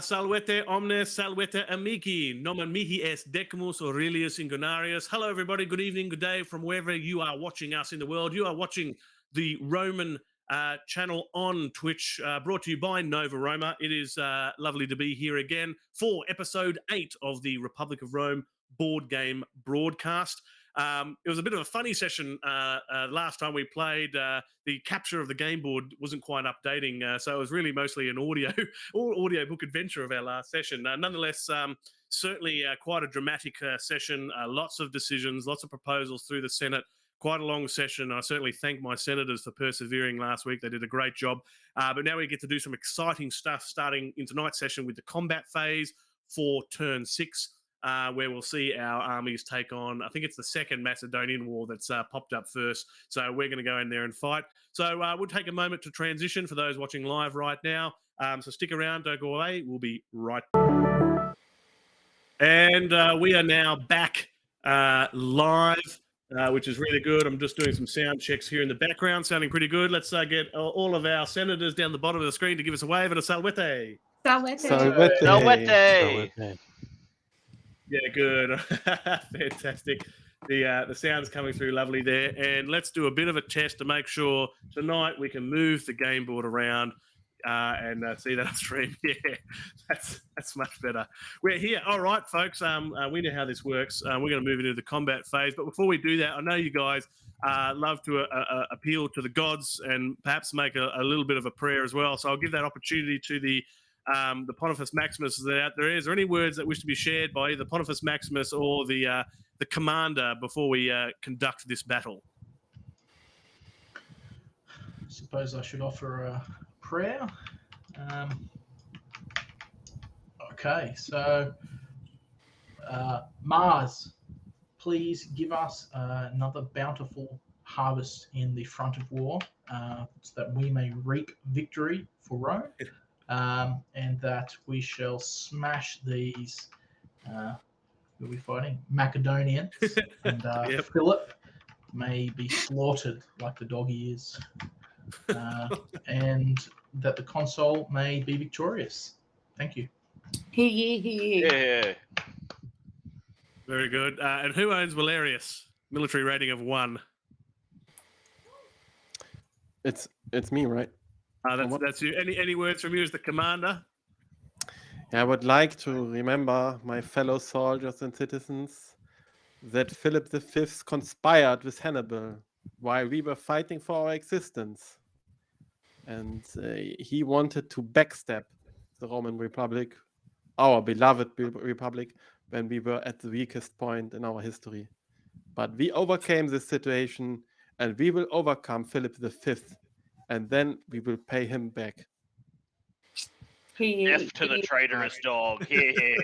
Salvete omnes, salvete amici, nomen mihi est Decimus Aurelius Ingeniarius. Hello, everybody. Good evening, good day from wherever you are watching us in the world. You are watching the Roman channel on Twitch, brought to you by Nova Roma. It is lovely to be here again for episode 8 of the Republic of Rome board game broadcast. It was a bit of a funny session last time we played. The capture of the game board wasn't quite updating, so it was really mostly an audio book adventure of our last session. Nonetheless, certainly quite a dramatic session. Lots of decisions, lots of proposals through the Senate. Quite a long session. I certainly thank my senators for persevering last week. They did a great job. But now we get to do some exciting stuff starting in tonight's session with the combat phase for turn 6. Where we'll see our armies take on, I think it's the Second Macedonian War that's popped up first. So we're going to go in there and fight. So we'll take a moment to transition for those watching live right now. So stick around, don't go away. We'll be right back. And we are now back live, which is really good. I'm just doing some sound checks here in the background, sounding pretty good. Let's get all of our senators down the bottom of the screen to give us a wave and a salvete. Salvete. Salvete. Salvete. Yeah, good. Fantastic. The sound's coming through lovely there. And let's do a bit of a test to make sure tonight we can move the game board around and see that on stream. Yeah, that's much better. We're here. All right, folks. We know how this works. We're going to move into the combat phase. But before we do that, I know you guys love to appeal to the gods and perhaps make a little bit of a prayer as well. So I'll give that opportunity to the Pontifex Maximus that out there. Is there any words that wish to be shared by either Pontifex Maximus or the commander before we conduct this battle? I suppose I should offer a prayer. Okay, so Mars, please give us another bountiful harvest in the front of war, so that we may reap victory for Rome. And that we shall smash these, who are we fighting? Macedonians, and Yep. Philip may be slaughtered like the dog he is, and that the consul may be victorious. Thank you. Yeah. Very good. And who owns Valerius? Military rating of 1. It's me, right? That's you. Any words from you as the commander? I would like to remember my fellow soldiers and citizens that Philip V conspired with Hannibal while we were fighting for our existence. And he wanted to backstab the Roman Republic, our beloved Republic, when we were at the weakest point in our history. But we overcame this situation, and we will overcome Philip V. And then we will pay him back. Death to the traitorous dog. Yeah.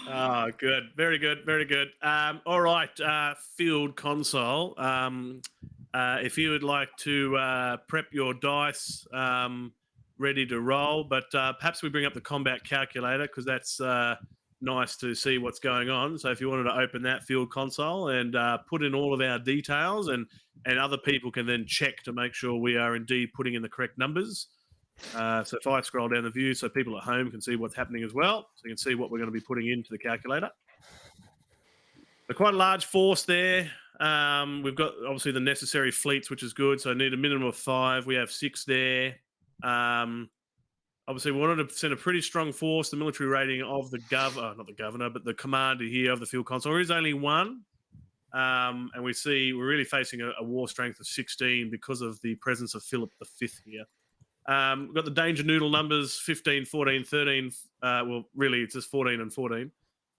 Oh, good. Very good. Very good. All right, Field Console. If you would like to prep your dice ready to roll, but perhaps we bring up the combat calculator because that's nice to see what's going on. So if you wanted to open that Field Console and put in all of our details and other people can then check to make sure we are indeed putting in the correct numbers. So if I scroll down the view so people at home can see what's happening as well, so you can see what we're going to be putting into the calculator. So quite a large force there. We've got obviously the necessary fleets, which is good. So I need a minimum of 5. We have 6 there. Obviously, we wanted to send a pretty strong force. The military rating of the not the governor, but the commander here of the Field Console. There is only 1. And we see we're really facing a war strength of 16 because of the presence of Philip V here. We've got the danger noodle numbers 15, 14, 13. Well, really, it's just 14 and 14.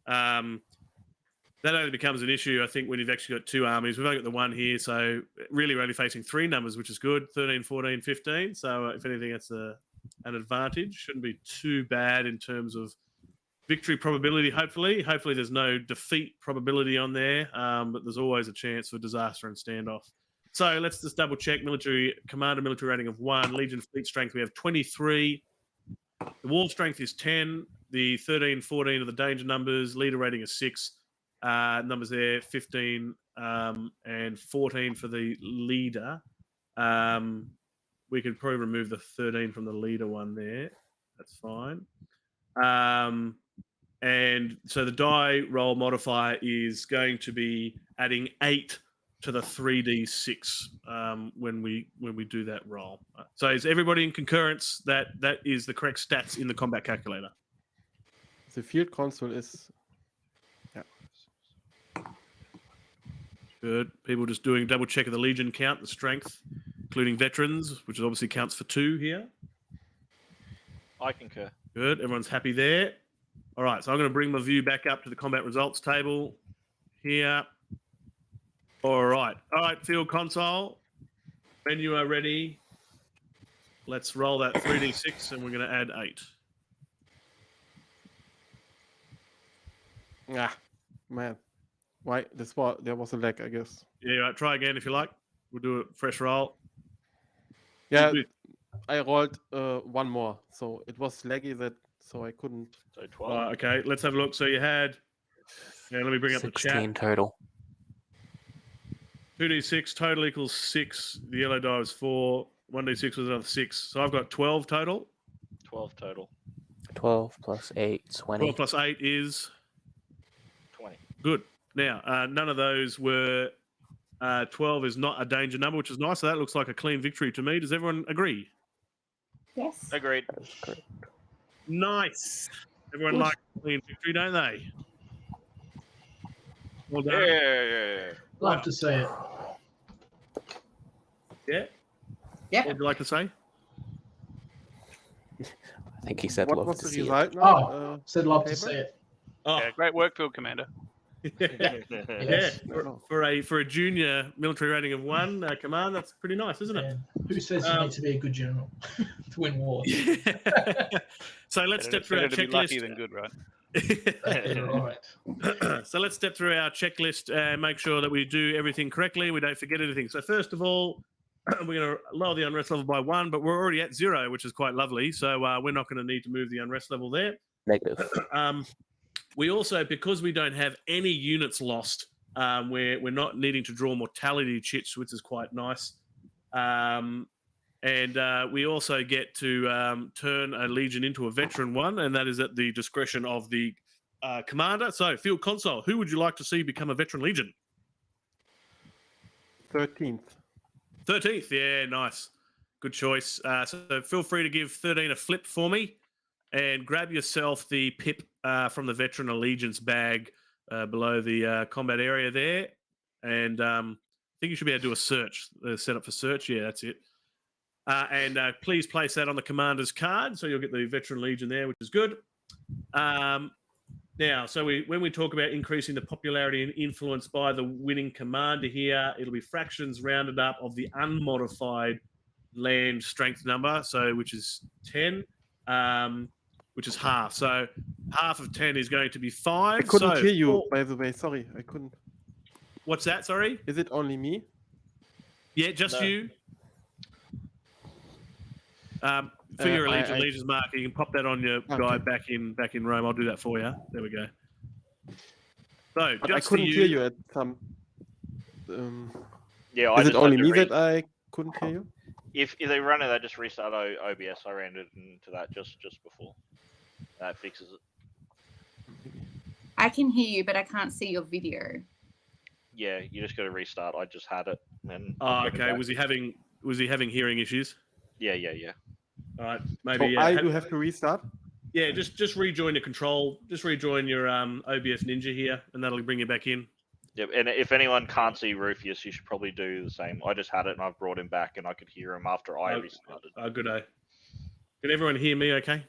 That only becomes an issue, I think, when you've actually got 2 armies. We've only got the 1 here, so really we're only facing 3 numbers, which is good, 13, 14, 15. So if anything, that's an advantage. Shouldn't be too bad in terms of victory probability, hopefully. Hopefully there's no defeat probability on there, but there's always a chance for disaster and standoff. So let's just double check. Military commander, military rating of 1. Legion fleet strength, we have 23. The war strength is 10. The 13, 14 are the danger numbers. Leader rating is 6. Numbers there, 15 and 14 for the leader. We could probably remove the 13 from the leader one there. That's fine. And so the die roll modifier is going to be adding 8 to the 3d6 when we do that roll. So is everybody in concurrence that is the correct stats in the combat calculator? The field console is Good. People just doing double check of the Legion count, the strength, including veterans, which obviously counts for 2 here. I concur. Good. Everyone's happy there. All right. So I'm going to bring my view back up to the combat results table here. All right. All right. Field console. When you are ready, let's roll that 3d6 and we're going to add 8. Man. Why? There was a lag, I guess. Yeah. Right. Try again if you like. We'll do a fresh roll. Yeah, I rolled one more, so it was laggy so I couldn't. So 12. Okay. Let's have a look. So you had. Yeah. Let me bring up the 16 chat. total. 2d6 total equals 6. The yellow die was 4. 1d6 was another 6. So I've got 12 total. 12 total. 12 plus 8, 20. 12 plus 8 is 20. good. Now, none of those were 12 is not a danger number, which is nice. So that looks like a clean victory to me. Does everyone agree? Yes. Agreed. That's correct. Nice. Everyone Good. likes a clean victory, don't they? Well done. Yeah. Love to see it. Yeah? Yeah. What would you like to say? I think he said What love was to the see it. result now? Oh, said love to paper? see it. Oh, Yeah, great work, Field Commander. yeah. Yes. For a junior military rating of 1 command, that's pretty nice, isn't it? And who says you need to be a good general to win wars? So let's step through our Better to be lucky checklist. than good, right? Right. So let's step through our checklist and make sure that we do everything correctly. We don't forget anything. So first of all, we're going to lower the unrest level by 1, but we're already at 0, which is quite lovely. So we're not going to need to move the unrest level there. Negative. We also, because we don't have any units lost, we're not needing to draw mortality chits, which is quite nice. And we also get to turn a legion into a veteran one, and that is at the discretion of the commander. So, field console, who would you like to see become a veteran legion? 13th. 13th, yeah, nice. Good choice. So feel free to give 13 a flip for me and grab yourself the pip from the Veteran Allegiance bag below the combat area there. And I think you should be able to do a search, set up for search. Yeah, that's it. And please place that on the commander's card, so you'll get the Veteran Legion there, which is good. Now, so when we talk about increasing the popularity and influence by the winning commander here, it'll be fractions rounded up of the unmodified land strength number, so which is 10, which is half. So half of 10 is going to be 5. I couldn't so hear you, by the way. Sorry, I couldn't. What's that? Sorry? Is it only me? Yeah, just No. you. For your Allegiance marker, you can pop that on your guy back in Rome. I'll do that for you. There we go. So But just I couldn't for hear you at some. Yeah, I Is it just only had to me re- that I couldn't hear you? If they run it, I just restart OBS. I ran it into that just before. That fixes it. I can hear you, but I can't see your video. Yeah, you just got to restart. I just had it. And Oh, okay. Was he having hearing issues? Yeah. All right, So maybe. I do have to restart? Yeah, just rejoin your control. Just rejoin your OBS Ninja here, and that'll bring you back in. Yep. And if anyone can't see Rufius, you should probably do the same. I just had it and I've brought him back, and I could hear him after I restarted. Good day. Can everyone hear me? Okay.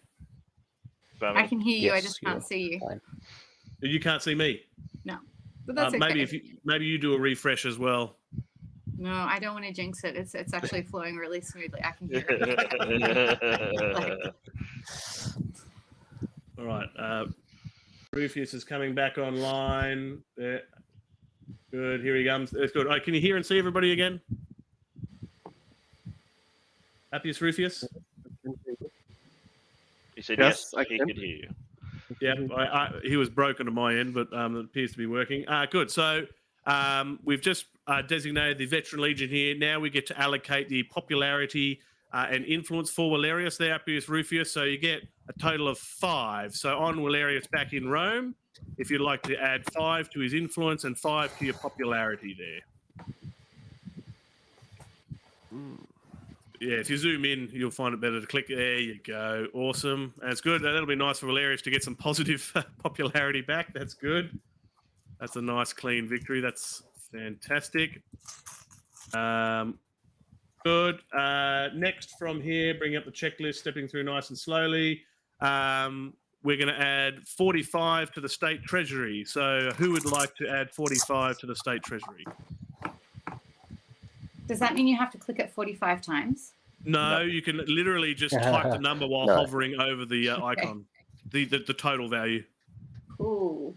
I can hear you. I Yes, just can't see you. fine. You can't see me. But that's okay. Maybe you do a refresh as well. No, I don't want to jinx it. It's actually flowing really smoothly. I can hear it. All right. Rufius is coming back online. There. Good. Here he comes. That's good. All right, can you hear and see everybody again? Happiest Rufius? He said Yes, yes, I he can. could hear you. Yeah, he was broken to my end, but it appears to be working. Good. So we've just designated the Veteran Legion here. Now we get to allocate the popularity and influence for Valerius there, Appius Rufius. So you get a total of 5. So on Valerius back in Rome, if you'd like to add 5 to his influence and 5 to your popularity there. Yeah, if you zoom in, you'll find it better to click. There you go. Awesome. That's good. That'll be nice for Valerius to get some positive popularity back. That's good. That's a nice, clean victory. That's fantastic. Good. Next from here, bring up the checklist, stepping through nice and slowly. We're going to add 45 to the state treasury. So who would like to add 45 to the state treasury? Does that mean you have to click it 45 times? No, you can literally just type the number while No. hovering over the icon, the total value. Cool.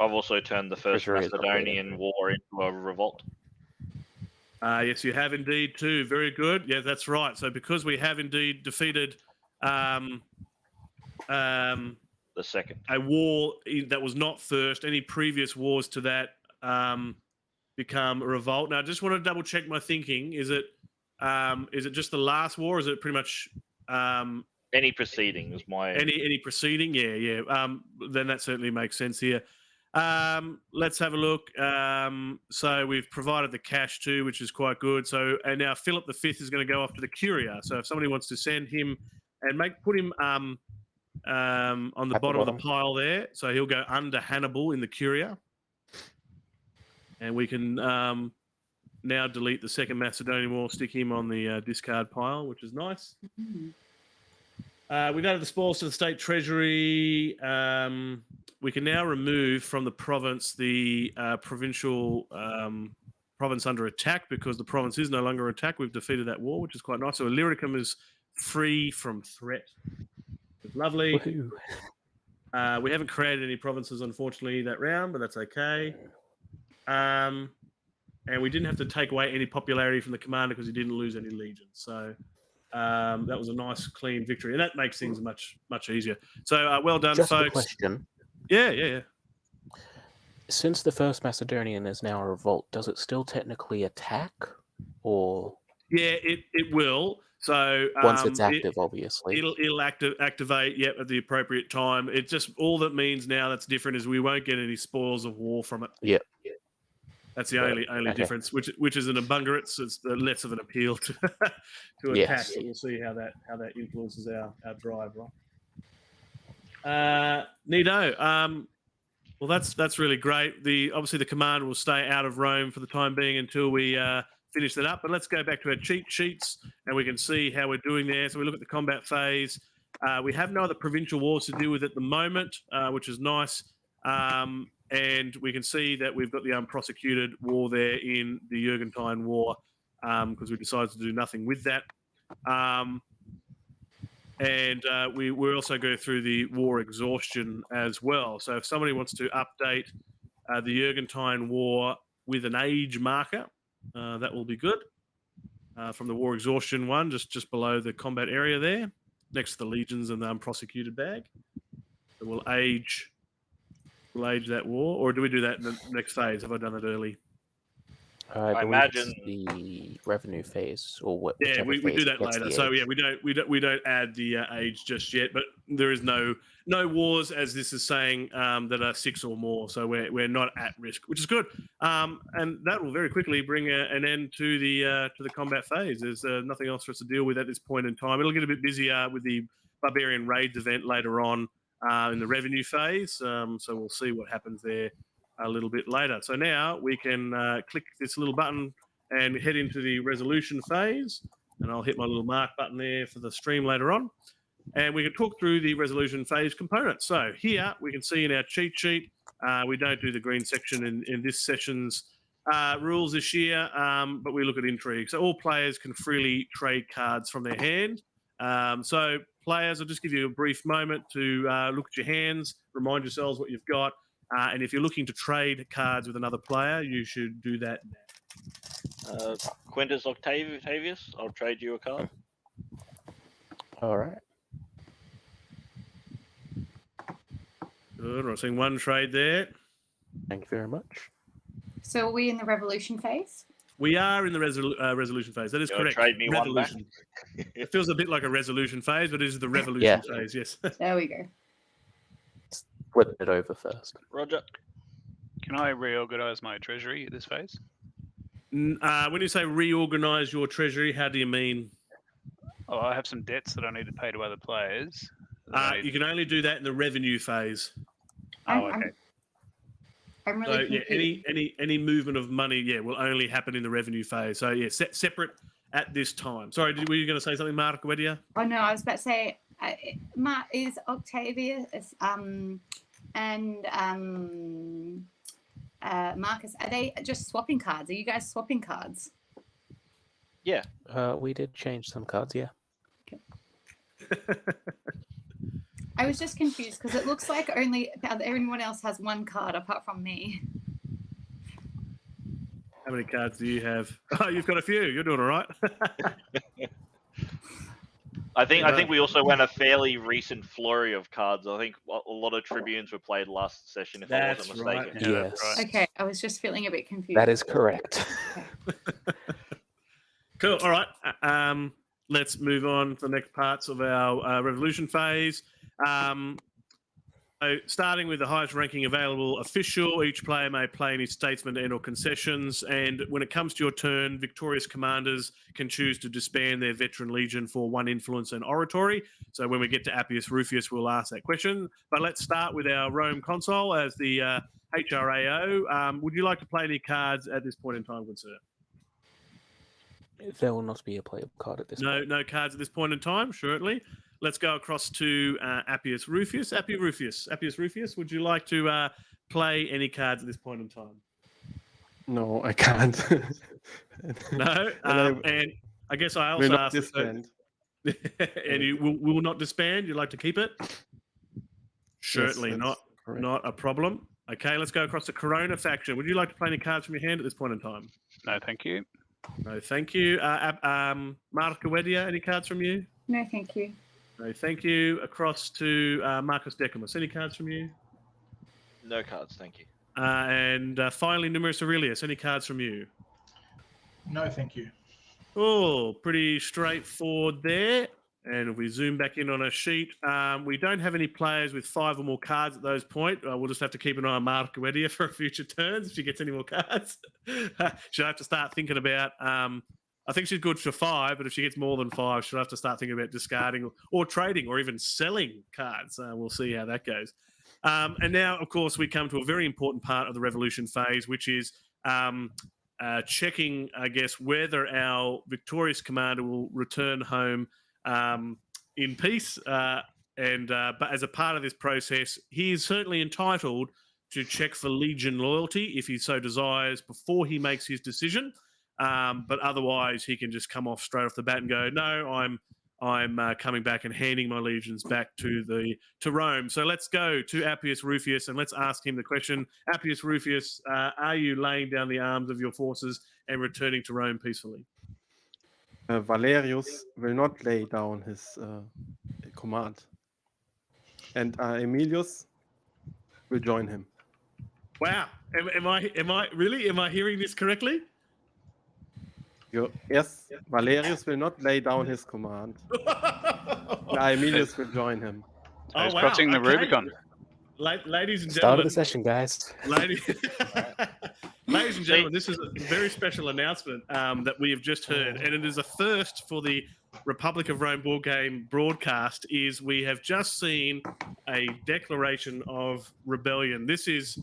I've also turned the first Treasury is Macedonian War into a revolt. Yes, you have indeed too. Very good. Yeah, that's right. So because we have indeed defeated The second. a war that was not first, any previous wars to that become a revolt. Now, I just want to double check my thinking. Is it just the last war? Or is it pretty much Any proceeding is my. any proceeding? Yeah. Then that certainly makes sense here. Let's have a look. So we've provided the cash too, which is quite good. So and now Philip V is going to go off to the Curia. So if somebody wants to send him and put him on the At the bottom of the bottom. pile there, so he'll go under Hannibal in the Curia, and we can now delete the Second Macedonian War, stick him on the discard pile, which is nice. Mhm. We've added the spoils to the state treasury. We can now remove from the province the provincial province under attack because the province is no longer attacked. We've defeated that war, which is quite nice. So Illyricum is free from threat. It's lovely. Woohoo. We haven't created any provinces, unfortunately, that round, but that's okay. And we didn't have to take away any popularity from the commander because he didn't lose any legions. So that was a nice, clean victory, and that makes things much easier. So well done, Just a folks. question. Yeah. Since the first Macedonian is now a revolt, does it still technically attack? Or Yeah, it will. So once it's active, obviously. it'll activate at the appropriate time. It just all that means now that's different is we won't get any spoils of war from it. Yep. That's the Right, only okay. difference, which is an abungerate, so it's less of an appeal to to attack. Yes. So we'll see how that influences our drive, right? Neato. Well, that's really great. Obviously the command will stay out of Rome for the time being until we finish that up. But let's go back to our cheat sheets and we can see how we're doing there. So we look at the combat phase. We have no other provincial wars to deal with at the moment, which is nice. And we can see that we've got the unprosecuted war there in the Jurgentine War because we decided to do nothing with that. And we also go through the war exhaustion as well. So if somebody wants to update the Jurgentine War with an age marker, that will be good. From the war exhaustion one, just below the combat area there, next to the legions and the unprosecuted bag. So we'll age that war, or do we do that in the next phase? Have I done it early? I believe imagine- it's the revenue phase, or what? Yeah, whichever we phase do that gets later. the So age. yeah, we don't add the age just yet, but there is no wars, as this is saying, that are 6 or more. So we're not at risk, which is good. And that will very quickly bring an end to the combat phase. There's nothing else for us to deal with at this point in time. It'll get a bit busier with the Barbarian Raids event later on in the revenue phase. So we'll see what happens there a little bit later. So now we can click this little button and head into the resolution phase. And I'll hit my little mark button there for the stream later on. And we can talk through the resolution phase components. So here we can see in our cheat sheet, we don't do the green section in this session's rules this year, but we look at intrigue. So all players can freely trade cards from their hand. So players, I'll just give you a brief moment to look at your hands, remind yourselves what you've got. And if you're looking to trade cards with another player, you should do that now. Quintus Octavius, I'll trade you a card. All right. Good. We're seeing one trade there. Thank you very much. So are we in the revolution phase? We are in the resolution phase. That is You wanna correct. trade me one back? Revolution. It feels a bit like a resolution phase, but it is the revolution phase. Yes. There we go. Flip it over first. Roger. Can I reorganize my treasury at this phase? When you say reorganize your treasury, how do you mean? Oh, I have some debts that I need to pay to other players. You can only do that in the revenue phase. Oh, okay. I'm So really yeah, confused. any movement of money, will only happen in the revenue phase. So yeah, separate at this time. Sorry, were you going to say something, Mark Wedia? Oh no, I was about to say, is Octavius and Marcus, are they just swapping cards? Are you guys swapping cards? Yeah. We did change some cards, yeah. I was just confused because it looks like only everyone else has one card apart from me. How many cards do you have? Oh, you've got a few. You're doing all right. I think we also went a fairly recent flurry of cards. I think a lot of tribunes were played last session, if I wasn't That's right. mistaken. Yeah, Yes. that's right. Okay, I was just feeling a bit confused. That is correct. Cool. All right. Let's move on to the next parts of our revolution phase. So starting with the highest ranking available official, each player may play any statesman and or concessions. And when it comes to your turn, victorious commanders can choose to disband their veteran legion for 1 influence and oratory. So when we get to Appius Rufius, we'll ask that question. But let's start with our Rome consul as the HRAO. Would you like to play any cards at this point in time, good sir? There will not be a playable card at this point. No cards at this point in time, surely. Let's go across to Appius Rufius. Appius Rufius, would you like to play any cards at this point in time? No, I can't. No, and I guess I also will not asked. disband. And you will not disband. You'd like to keep it? Certainly Yes, not. that's correct. Not a problem. Okay, let's go across to Corona faction. Would you like to play any cards from your hand at this point in time? No, thank you. No, thank you. Marca Wedia, any cards from you? No, thank you. No, thank you. Across to Marcus Decimus. Any cards from you? No cards, thank you. And finally, Numerus Aurelius. Any cards from you? No, thank you. Oh, pretty straightforward there. And if we zoom back in on a sheet, we don't have any players with 5 or more cards at those points. We'll just have to keep an eye on Marca Wedia for future turns if she gets any more cards. She'll have to start thinking about... I think she's good for 5, but if she gets more than 5, she'll have to start thinking about discarding or trading or even selling cards. We'll see how that goes. And now, of course, we come to a very important part of the revolution phase, which is checking, I guess, whether our victorious commander will return home in peace. But as a part of this process, he is certainly entitled to check for legion loyalty if he so desires before he makes his decision. But otherwise, he can just come off straight off the bat and go, no, I'm coming back and handing my legions back to Rome. So let's go to Appius Rufius and let's ask him the question. Appius Rufius, are you laying down the arms of your forces and returning to Rome peacefully? Valerius will not lay down his command. And Emilius will join him. Wow. Am I hearing this correctly? Yes, Valerius will not lay down his command. Emilius will join him. So he's crossing the Rubicon. Ladies and Start gentlemen, of the session, guys. ladies and gentlemen, this is a very special announcement that we have just heard, and it is a first for the Republic of Rome board game broadcast. Is we have just seen a declaration of rebellion. This is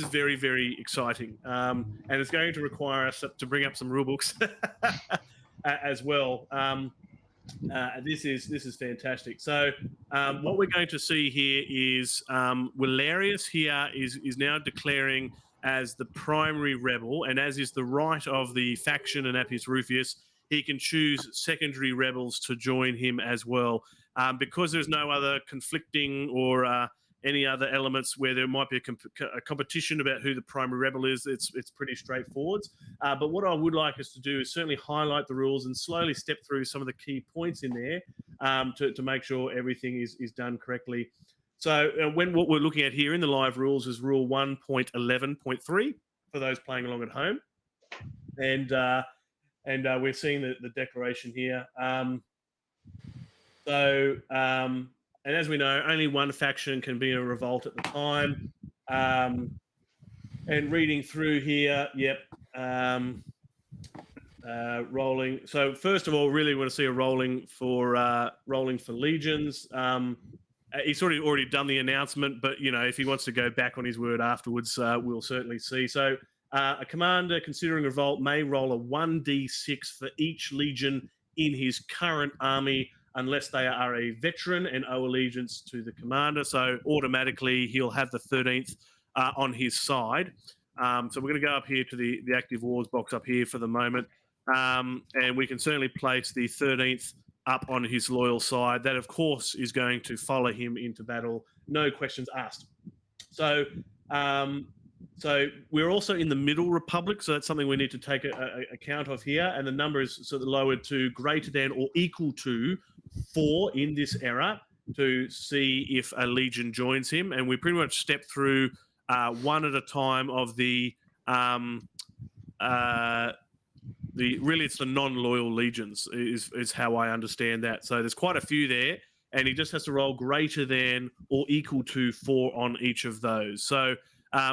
very, very exciting, and it's going to require us to bring up some rule books as well. This is fantastic. So what we're going to see here is Valerius here is now declaring as the primary rebel, and as is the right of the faction and Appius Rufius, he can choose secondary rebels to join him as well. Because there's no other conflicting or any other elements where there might be a competition about who the primary rebel is, it's pretty straightforward. But what I would like us to do is certainly highlight the rules and slowly step through some of the key points in there to make sure everything is done correctly. So what we're looking at here in the live rules is Rule 1.11.3. for those playing along at home. And we're seeing the declaration here. And as we know, only one faction can be a revolt at the time. And reading through here, yep. Rolling. So first of all, really want to see a rolling for legions. He's already done the announcement, but if he wants to go back on his word afterwards, we'll certainly see. So a commander considering revolt may roll a 1d6 for each legion in his current army, unless they are a veteran and owe allegiance to the commander. So automatically he'll have the 13th on his side. So we're going to go up here to the active wars box up here for the moment. And we can certainly place the 13th up on his loyal side. That, of course, is going to follow him into battle. No questions asked. So we're also in the Middle Republic, so that's something we need to take account of here. And the number is sort of lowered to greater than or equal to 4 in this era to see if a legion joins him. And we pretty much step through one at a time of really it's the non-loyal legions is how I understand that. So there's quite a few there, and he just has to roll greater than or equal to 4 on each of those. So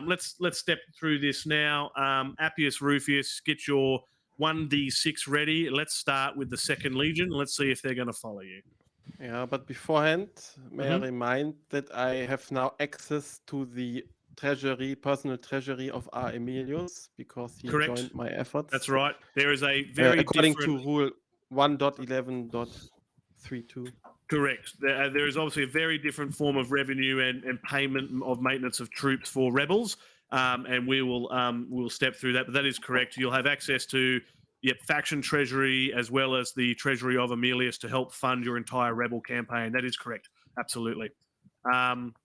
let's step through this now. Appius Rufius, get your 1d6 ready. Let's start with the second legion. Let's see if they're going to follow you. Yeah, but beforehand, may I remind that I have now access to the personal treasury of R. Emilius, because he joined my efforts. That's right. There is a very according different... to rule 1.11.32. Correct. There is obviously a very different form of revenue and payment of maintenance of troops for rebels, and we'll step through that. But that is correct. You'll have access to faction treasury as well as the treasury of Emilius to help fund your entire rebel campaign. That is correct. Absolutely.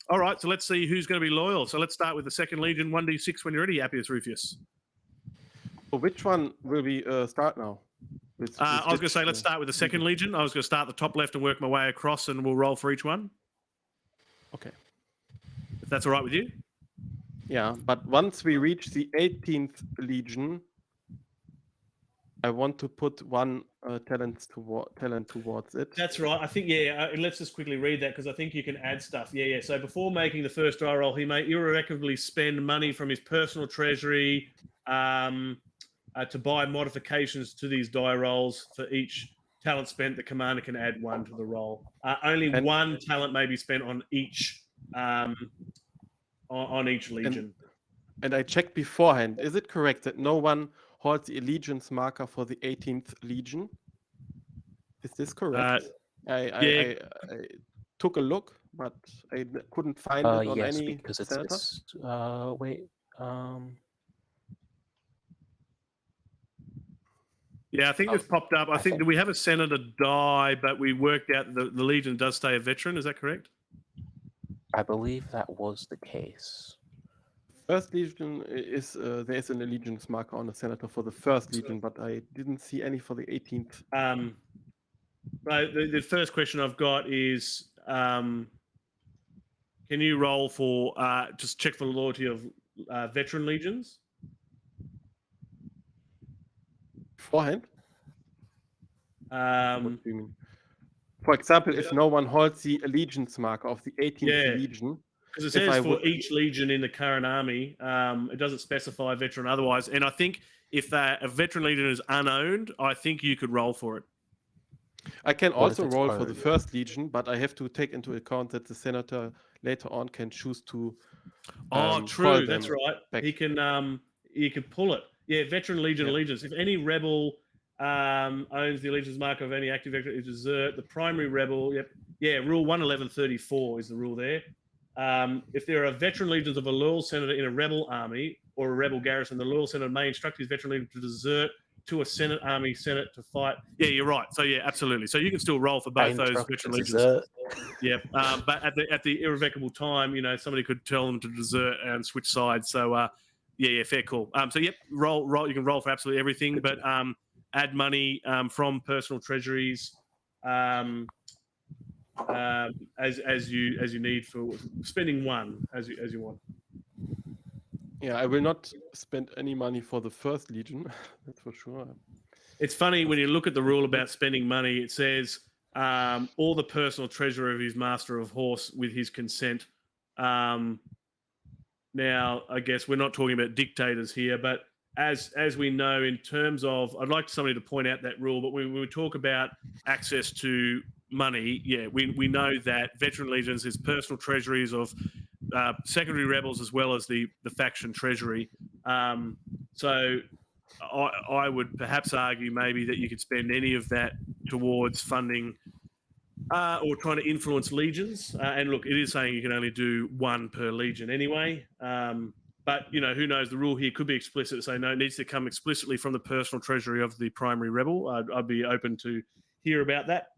All right, so let's see who's going to be loyal. So let's start with the second legion. 1d6 when you're ready, Appius Rufius. So which one will we start now? I was going to say let's start with the second legion. I was going to start at the top left and work my way across, and we'll roll for each one. Okay. If that's all right with you. Yeah, but once we reach the 18th legion, I want to put one talent towards it. That's right. I think, let's just quickly read that, because I think you can add stuff. Yeah. So before making the first die roll, he may irrevocably spend money from his personal treasury to buy modifications to these die rolls. For each talent spent, the commander can add 1 to the roll. Only one talent may be spent on each legion. And I checked beforehand. Is it correct that no one holds the allegiance marker for the 18th legion? Is this correct? I took a look, but I couldn't find it on yes, any because senator. it's Yeah, I think it's popped up. I think that we have a senator die, but we worked out the legion does stay a veteran. Is that correct? I believe that was the case. First legion is there is an allegiance marker on the senator for the first legion, but I didn't see any for the 18th. Right, the first question I've got is, can you roll for just check for the loyalty of veteran legions? Beforehand? Um, What do you mean? For example, if no one holds the allegiance marker of the 18th legion. Because it says for each legion in the current army, it doesn't specify veteran otherwise. And I think if a veteran legion is unowned, I think you could roll for it. I can also roll for the first legion, but I have to take into account that the senator later on can choose to. True. That's right. Back. He can pull it. Yeah, veteran legion allegiance. If any rebel owns the allegiance marker of any active veteran, is desert. The primary rebel. Rule 111.34 is the rule there. If there are veteran legions of a loyal senator in a rebel army or a rebel garrison, the loyal senator may instruct his veteran legion to desert to a senate army senate to fight. Yeah, you're right. So absolutely. So you can still roll for both those veteran legions. Yeah, but at the irrevocable time, somebody could tell them to desert and switch sides. So fair call. Roll. You can roll for absolutely everything, but add money from personal treasuries. As you need for spending 1 as you want. Yeah, I will not spend any money for the first legion. That's for sure. It's funny when you look at the rule about spending money. It says all the personal treasure of his master of horse with his consent. Now, I guess we're not talking about dictators here, but as we know, in terms of, I'd like somebody to point out that rule. But when we talk about access to money, yeah, we know that veteran legions is personal treasuries of secondary rebels as well as the faction treasury. So I would perhaps argue maybe that you could spend any of that towards funding or trying to influence legions. And look, it is saying you can only do one per legion anyway. But who knows? The rule here could be explicit to say no, it needs to come explicitly from the personal treasury of the primary rebel. I'd be open to hear about that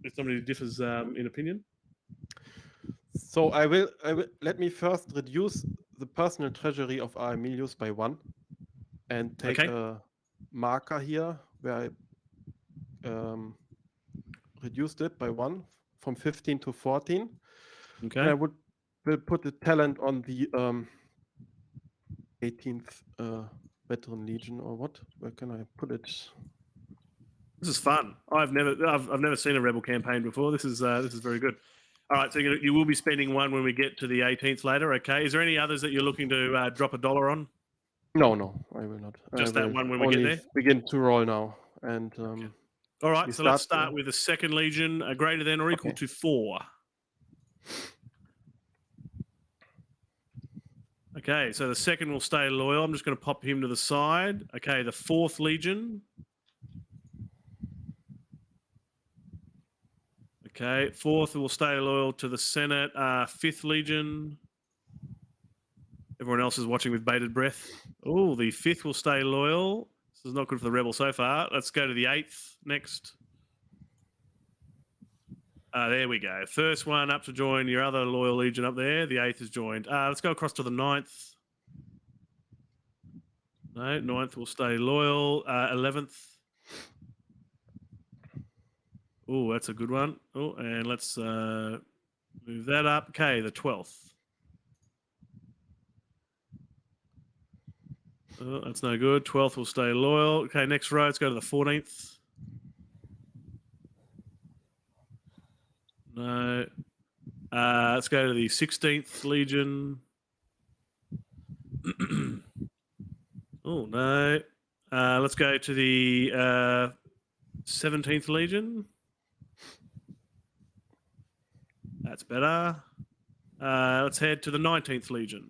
if somebody differs in opinion. So I will let me first reduce the personal treasury of Aurelius by 1 and take a marker here where I reduced it by 1 from 15 to 14. Okay. And I will put the talent on the 18th veteran legion, or what? Where can I put it? This is fun. I've never seen a rebel campaign before. This is very good. All right, so you will be spending 1 when we get to the 18th later. Okay. Is there any others that you're looking to drop $1 on? No, I will not. Just that one when we only get there. Begin to roll now, and Okay. All right. So let's start with the second legion, greater than or equal to 4. Okay, so the second will stay loyal. I'm just going to pop him to the side. Okay, the 4th legion. Okay, 4th will stay loyal to the Senate. 5th legion. Everyone else is watching with bated breath. Oh, the 5th will stay loyal. This is not good for the rebel so far. Let's go to the 8th next. There we go. First one up to join your other loyal legion up there. The 8th is joined. Let's go across to the 9th. No, 9th will stay loyal. 11th. Oh, that's a good one. Oh, and let's move that up. Okay, the 12th. Oh, that's no good. 12th will stay loyal. Okay, next row. Let's go to the 14th. No. Let's go to the 16th Legion. Oh, no. Let's go to the 17th Legion. That's better. Let's head to the 19th Legion.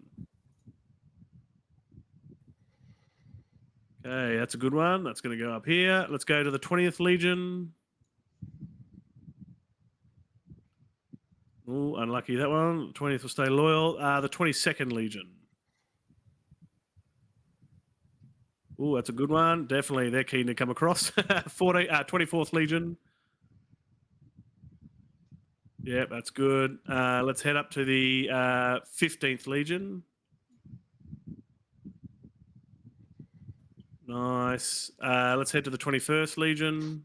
Okay, that's a good one. That's going to go up here. Let's go to the 20th Legion. Oh, unlucky that one. 20th will stay loyal. The 22nd Legion. Oh, that's a good one. Definitely, they're keen to come across. 24th Legion. Yep, that's good. Let's head up to the 15th Legion. Nice. Let's head to the 21st Legion.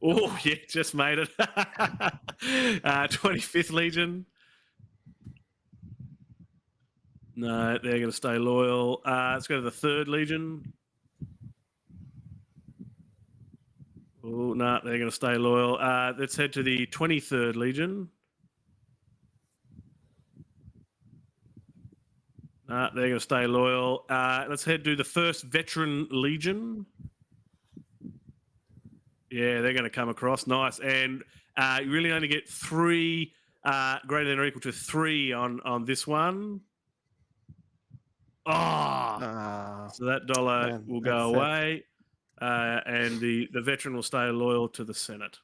Oh, yeah, just made it. 25th Legion. No, they're going to stay loyal. Let's go to the 3rd Legion. Oh, no, they're going to stay loyal. Let's head to the 23rd Legion. They're going to stay loyal. Let's head to the 1st Veteran Legion. Yeah, they're going to come across. Nice. And you really only get 3 greater than or equal to 3 on this one. Oh, so that dollar will go away. And the veteran will stay loyal to the Senate.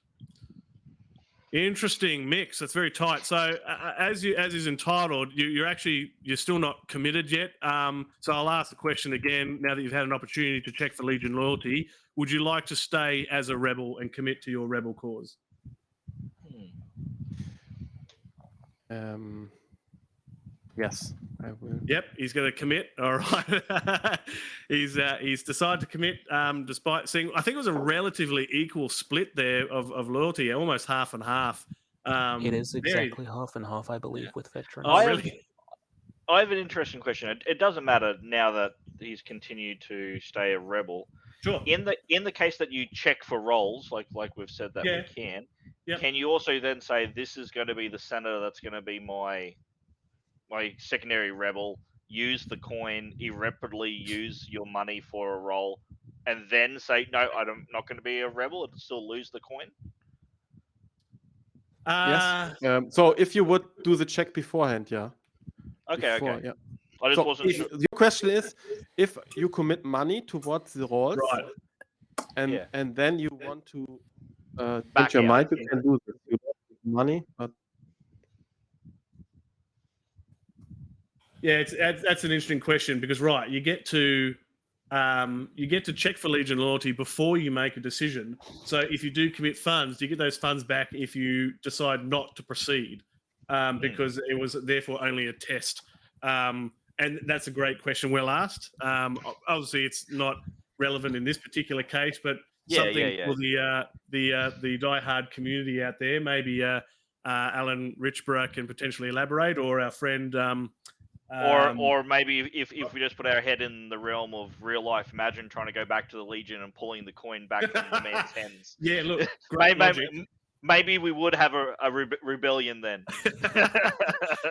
Interesting mix. That's very tight. So as is entitled, you're still not committed yet. So I'll ask the question again now that you've had an opportunity to check for Legion loyalty. Would you like to stay as a rebel and commit to your rebel cause? Yes, I will. Yep, he's going to commit. All right. He's decided to commit despite seeing, I think it was a relatively equal split there of loyalty, almost half and half. It is very- exactly half and half, I believe, with veterans. Oh, I really? I have an interesting question. It doesn't matter now that he's continued to stay a rebel. Sure. In the case that you check for roles, like we've said that Yeah. we can, Yep. can you also then say this is going to be the senator that's going to be my secondary rebel? Use the coin, irreparably use your money for a role, and then say no, I'm not going to be a rebel and still lose the coin. Yes. So if you would do the check beforehand, yeah. Okay, Before, okay. yeah. I just So wasn't if sure. your question is, if you commit money towards the roles, Right. and then you want to Back change your out. mind, you can do this. You don't have money, but Yeah, that's an interesting question because you get to check for Legion loyalty before you make a decision. So if you do commit funds, you get those funds back if you decide not to proceed, because it was therefore only a test. And that's a great question, well asked. Obviously, it's not relevant in this particular case, but something for the diehard community out there. Maybe Alan Richborough can potentially elaborate, or our friend. Or maybe if we just put our head in the realm of real life, imagine trying to go back to the Legion and pulling the coin back from the man's hands. Yeah, look, great logic. Maybe we would have a rebellion then.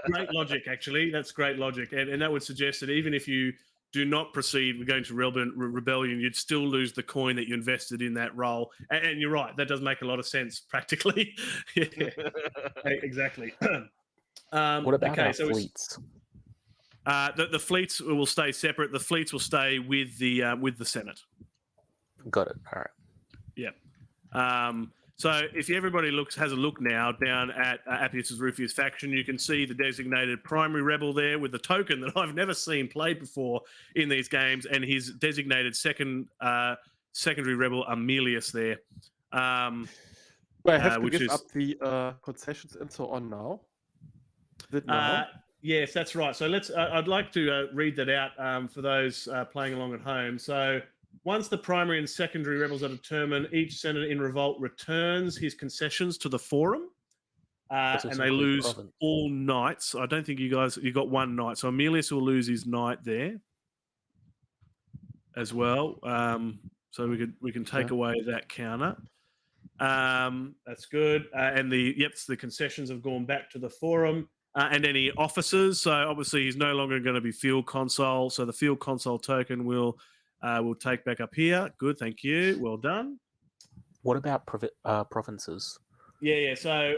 Great logic, actually. That's great logic. And that would suggest that even if you do not proceed with going to rebellion, you'd still lose the coin that you invested in that role. And you're right. That does make a lot of sense practically. Yeah, exactly. What about our fleets? The fleets will stay separate. The fleets will stay with the Senate. Got it. All right. Yeah. So if everybody has a look now down at Appius' Rufius faction, you can see the designated primary rebel there with the token that I've never seen played before in these games, and his designated secondary rebel Aurelius there. do I have to which give is up the concessions and so on now? Is it now? Yes, that's right. So I'd like to read that out for those playing along at home. So once the primary and secondary rebels are determined, each senator in revolt returns his concessions to the forum, and they lose all knights. I don't think you got one knight. So Aurelius will lose his knight there as well. So we can take away that counter. That's good. And the concessions have gone back to the forum. And any officers. So obviously he's no longer going to be field consul. So the field consul token will take back up here. Good, thank you. Well done. What about provinces? Yeah. So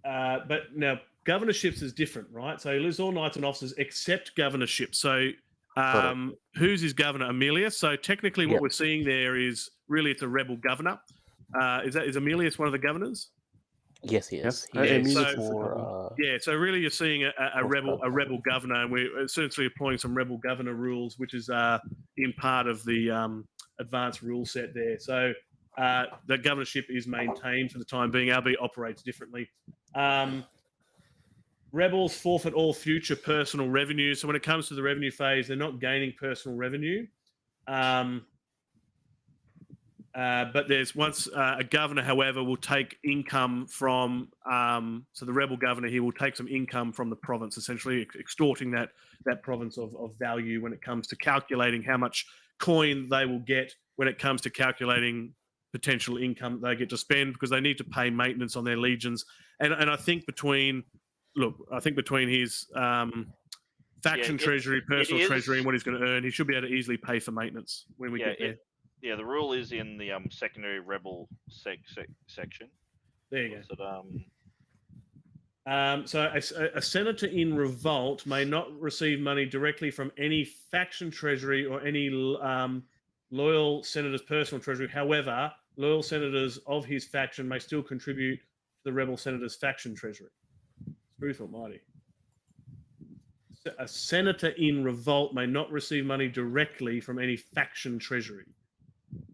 but now governorships is different, right? So you lose all knights and officers except governorship. So who's his governor? Aurelius. So technically, what we're seeing there is really it's a rebel governor. Is Aurelius one of the governors? Yes, he is. Yes. So really, you're seeing a rebel governor, and we're essentially applying some rebel governor rules, which is in part of the advanced rule set there. So the governorship is maintained for the time being, albeit operates differently. Rebels forfeit all future personal revenue. So when it comes to the revenue phase, they're not gaining personal revenue. But there's once a governor, however, will take income from so the rebel governor here will take some income from the province, essentially extorting that province of value when it comes to calculating how much coin they will get when it comes to calculating potential income they get to spend, because they need to pay maintenance on their legions. And I think between his faction treasury, personal treasury, and what he's going to earn, he should be able to easily pay for maintenance when we get there. Yeah, the rule is in the secondary rebel section. There you go. So a senator in revolt may not receive money directly from any faction treasury or any loyal senator's personal treasury. However, loyal senators of his faction may still contribute to the rebel senator's faction treasury. Truth almighty. A senator in revolt may not receive money directly from any faction treasury.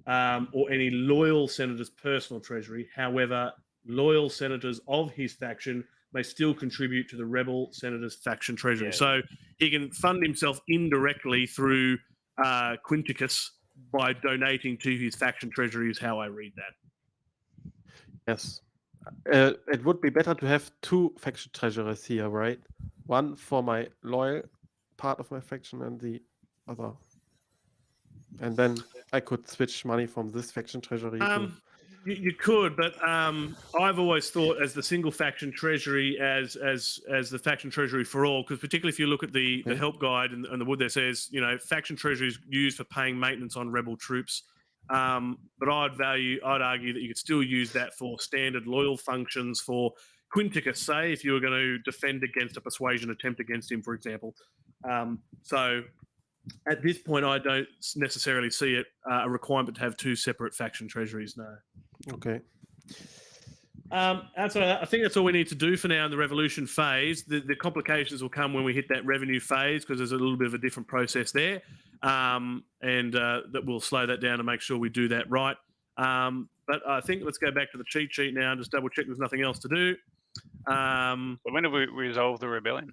Or any loyal senator's personal treasury. However, loyal senators of his faction may still contribute to the rebel senator's faction treasury. So he can fund himself indirectly through Quinticus by donating to his faction treasury is how I read that. Yes. It would be better to have 2 faction treasurers here, right? One for my loyal part of my faction and the other. And then I could switch money from this faction treasury to... You could, but I've always thought as the single faction treasury as the faction treasury for all, because particularly if you look at the help guide and the wood there says, faction treasury is used for paying maintenance on rebel troops. But I'd argue that you could still use that for standard loyal functions for Quinticus, say, if you were going to defend against a persuasion attempt against him, for example. So at this point, I don't necessarily see it a requirement to have 2 separate faction treasuries, no. Okay. I think that's all we need to do for now in the revolution phase. The complications will come when we hit that revenue phase because there's a little bit of a different process there, and that will slow that down to make sure we do that right. But I think let's go back to the cheat sheet now and just double check there's nothing else to do. So when do we resolve the rebellion?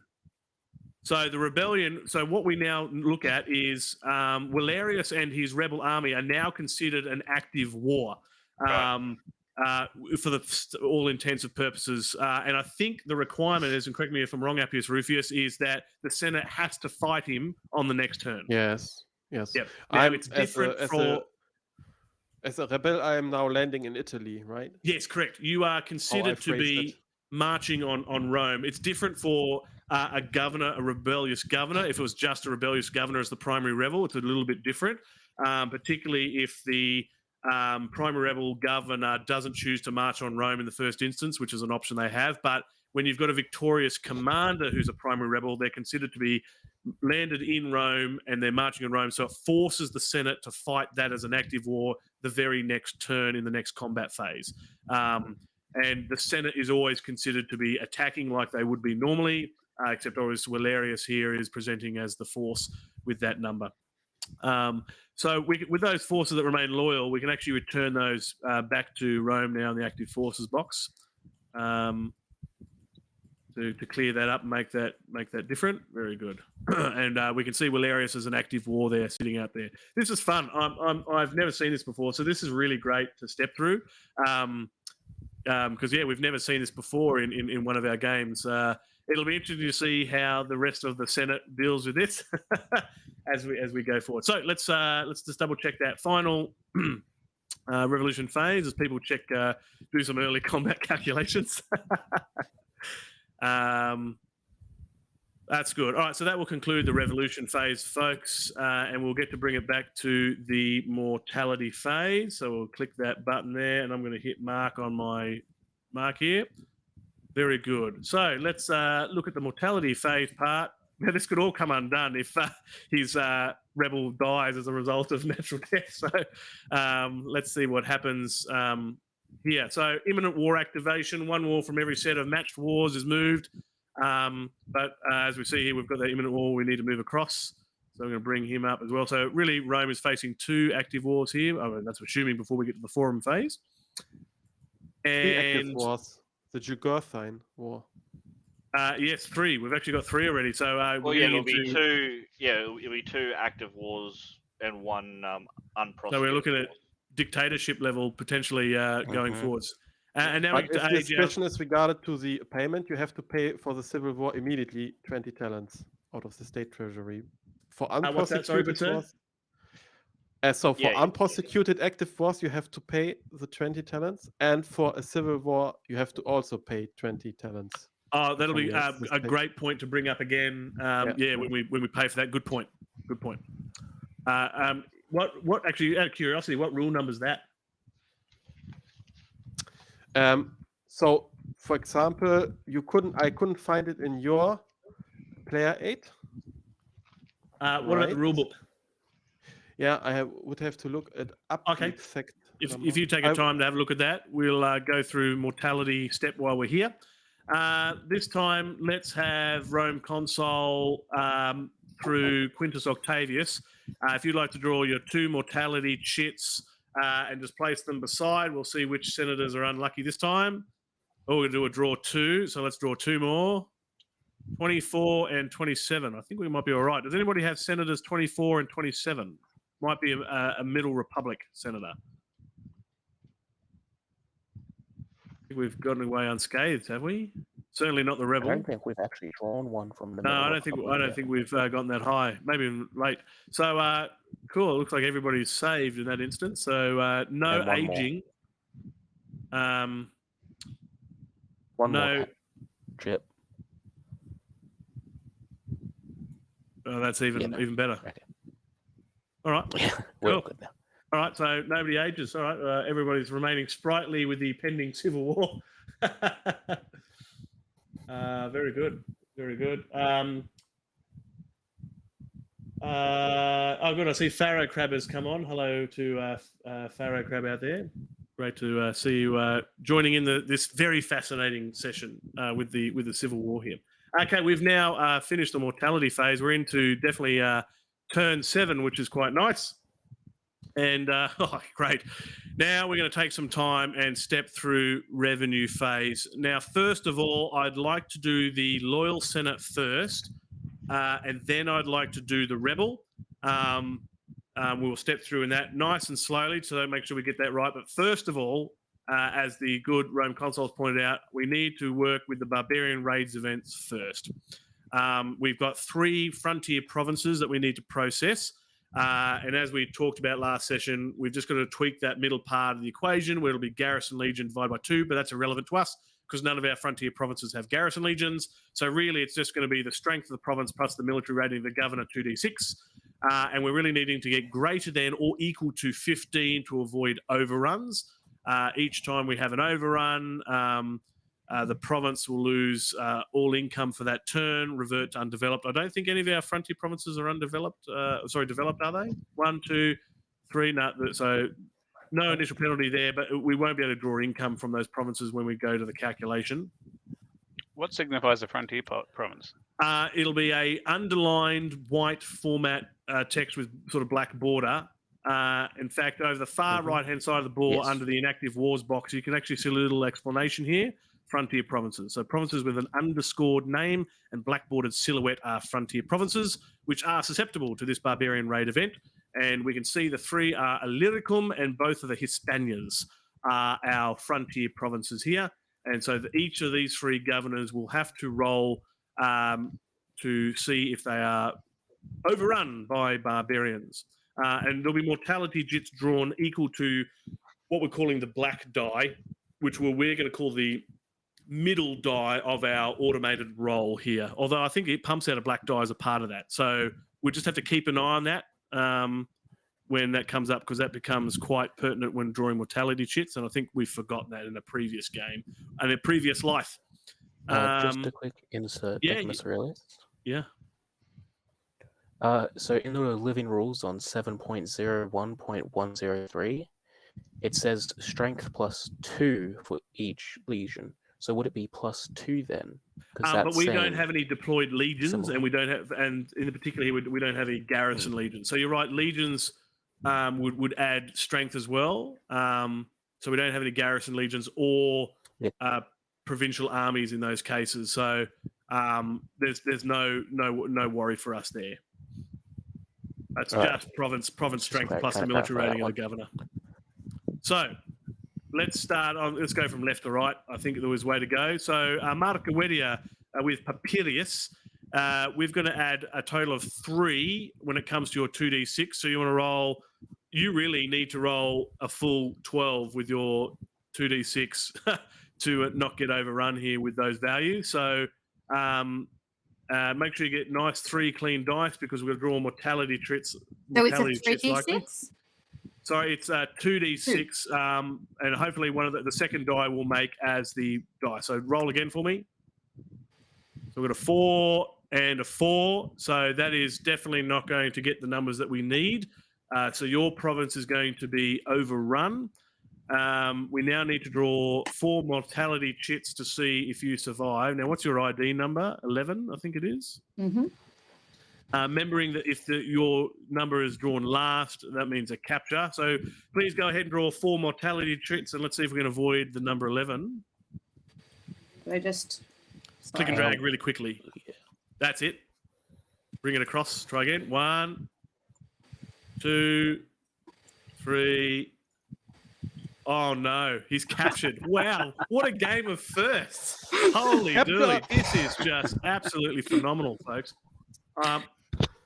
So the rebellion. So what we now look at is Valerius and his rebel army are now considered an active war. Right. For all intents and purposes. And I think the requirement is, and correct me if I'm wrong, Appius Rufius, is that the Senate has to fight him on the next turn. Yes. Yep. Now, it's different as a rebel, I am now landing in Italy, right? Yes, correct. You are considered to be marching on Rome. It's different for a governor, a rebellious governor. If it was just a rebellious governor as the primary rebel, it's a little bit different, particularly if the primary rebel governor doesn't choose to march on Rome in the first instance, which is an option they have. But when you've got a victorious commander who's a primary rebel, they're considered to be landed in Rome and they're marching on Rome. So it forces the Senate to fight that as an active war the very next turn in the next combat phase. And the Senate is always considered to be attacking like they would be normally, except obviously Valerius here is presenting as the force with that number. So with those forces that remain loyal, we can actually return those back to Rome now in the active forces box to clear that up and make that different. Very good. And we can see Valerius as an active war there sitting out there. This is fun. I've never seen this before, so this is really great to step through. Because we've never seen this before in one of our games. It'll be interesting to see how the rest of the Senate deals with this as we go forward. So let's just double check that final revolution phase as people check do some early combat calculations. That's good. All right, so that will conclude the revolution phase, folks, and we'll get to bring it back to the mortality phase. So we'll click that button there, and I'm going to hit mark on my mark here. Very good. So let's look at the mortality phase part. Now, this could all come undone if his rebel dies as a result of natural death. So let's see what happens here. So imminent war activation. 1 war from every set of matched wars is moved. But as we see here, we've got that imminent war we need to move across. So I'm going to bring him up as well. So really, Rome is facing 2 active wars here. Oh, that's assuming before we get to the forum phase. And 3 active wars. The Jugurthine War. Yes, 3. We've actually got 3 already. So it'll be 2. Yeah, it'll be 2 active wars and 1 unprosecuted. So we're looking at dictatorship level potentially going forwards. And now but if this question is regarded to the payment, you have to pay for the civil war immediately 20 talents out of the state treasury. For unprosecuted wars, so for unprosecuted active wars, you have to pay the 20 talents, and for a civil war, you have to also pay 20 talents. Oh, that'll be a great point to bring up again. When we pay for that. Good point. Good point. What actually, out of curiosity, what rule number is that? So, for example, I couldn't find it in your player 8. What about the rule book? Yeah, I would have to look it up. Okay. If you take a time to have a look at that, we'll go through mortality step while we're here. This time, let's have Rome Consul through Quintus Octavius. If you'd like to draw your 2 mortality chits and just place them beside, we'll see which senators are unlucky this time. Oh, we're going to do a draw 2, so let's draw 2 more. 24 and 27. I think we might be all right. Does anybody have senators 24 and 27? Might be a Middle Republic senator. think we've gotten away unscathed, have we? Certainly not the I rebel. don't think we've actually drawn one from the No, middle. I don't think we've gotten that high. Maybe late. So cool. It looks like everybody's saved in that instance. So no And one more. aging. One no. more chip. Oh, that's even better. Okay. All right. We're Cool. good now. All right. So nobody ages. All right. Everybody's remaining sprightly with the pending civil war. Very good. Very good. Oh, good. I see Pharaoh Crab has come on. Hello to Pharaoh Crab out there. Great to see you joining in this very fascinating session with the Civil War here. Okay, we've now finished the mortality phase. We're into definitely turn 7, which is quite nice. And oh, great. Now we're going to take some time and step through revenue phase. Now, first of all, I'd like to do the Loyal Senate first, and then I'd like to do the Rebel. We'll step through in that nice and slowly to make sure we get that right. But first of all, as the good Rome consuls pointed out, we need to work with the Barbarian Raids events first. We've got 3 frontier provinces that we need to process. And as we talked about last session, we've just got to tweak that middle part of the equation where it'll be garrison legion divided by 2, but that's irrelevant to us because none of our frontier provinces have garrison legions. So really, it's just going to be the strength of the province plus the military rating of the governor 2d6. And we're really needing to get greater than or equal to 15 to avoid overruns. Each time we have an overrun, the province will lose all income for that turn, revert to undeveloped. I don't think any of our frontier provinces are undeveloped. Developed, are they? 1, 2, 3. No, so no initial penalty there, but we won't be able to draw income from those provinces when we go to the calculation. What signifies a frontier province? It'll be a underlined white format text with sort of black border. In fact, over the far right-hand side of the board, under the inactive wars box, you can actually see a little explanation here. Frontier provinces. So provinces with an underscored name and black bordered silhouette are frontier provinces, which are susceptible to this barbarian raid event. And we can see the 3 are Illyricum and both of the Hispanias are our frontier provinces here. And so each of these 3 governors will have to roll to see if they are overrun by barbarians. And there'll be mortality jits drawn equal to what we're calling the black die, which we're going to call the middle die of our automated roll here. Although I think it pumps out a black die as a part of that. So we just have to keep an eye on that when that comes up because that becomes quite pertinent when drawing mortality chits. And I think we've forgotten that in a previous game and a previous life. Just a quick insert, Aurelius. Yeah. So in the living rules on 7.01.103, it says strength +2 for each legion. So would it be +2 then? But we don't have any deployed legions, and we don't have, and in particular here, we don't have any garrison legions. So you're right, legions would add strength as well. So we don't have any garrison legions or provincial armies in those cases. So there's no worry for us there. That's just province strength plus the military rating of the governor. So let's start on. Let's go from left to right. I think there was a way to go. So Marca Wedia with Papirius, we're going to add a total of 3 when it comes to your 2d6. So you want to roll. You really need to roll a full 12 with your 2d6 to not get overrun here with those values. So make sure you get nice 3 clean dice because we're going to draw mortality chits. So it's a 3d6? Sorry, it's 2d6, and hopefully one of the second die will make as the die. So roll again for me. So we've got a 4 and a 4. So that is definitely not going to get the numbers that we need. So your province is going to be overrun. We now need to draw 4 mortality chits to see if you survive. Now, what's your ID number? 11, I think it is. Mm-hmm. Remembering that if your number is drawn last, that means a capture. So please go ahead and draw 4 mortality chits, and let's see if we can avoid the number 11. I just click and drag really quickly. That's it. Bring it across. Try again. 1, 2, 3. Oh no, he's captured. Wow, what a game of firsts. Holy dooly. This is just absolutely phenomenal, folks.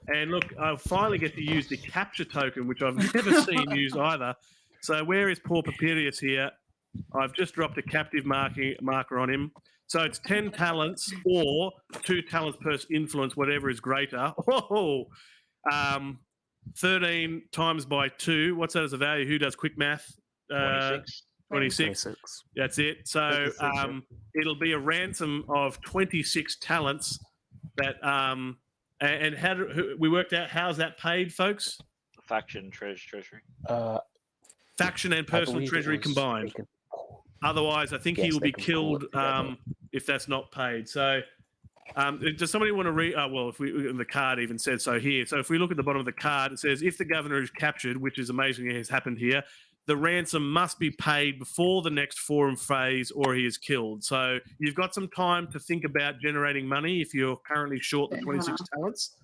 And look, I finally get to use the capture token, which I've never seen used either. So where is poor Papirius here? I've just dropped a captive marker on him. So it's 10 talents or 2 talents per influence, whatever is greater. Oh, 13 times by 2. What's that as a value? Who does quick math? 26. 26. That's it. So it'll be a ransom of 26 talents. That and we worked out how's that paid, folks? Faction treasury. Faction and personal treasury combined. Otherwise, I think he will be killed if that's not paid. So, does somebody want to read? Well, if the card even said so here. So, if we look at the bottom of the card, it says if the governor is captured, which is amazingly has happened here, the ransom must be paid before the next forum phase, or he is killed. So, you've got some time to think about generating money if you're currently short the 26 talents.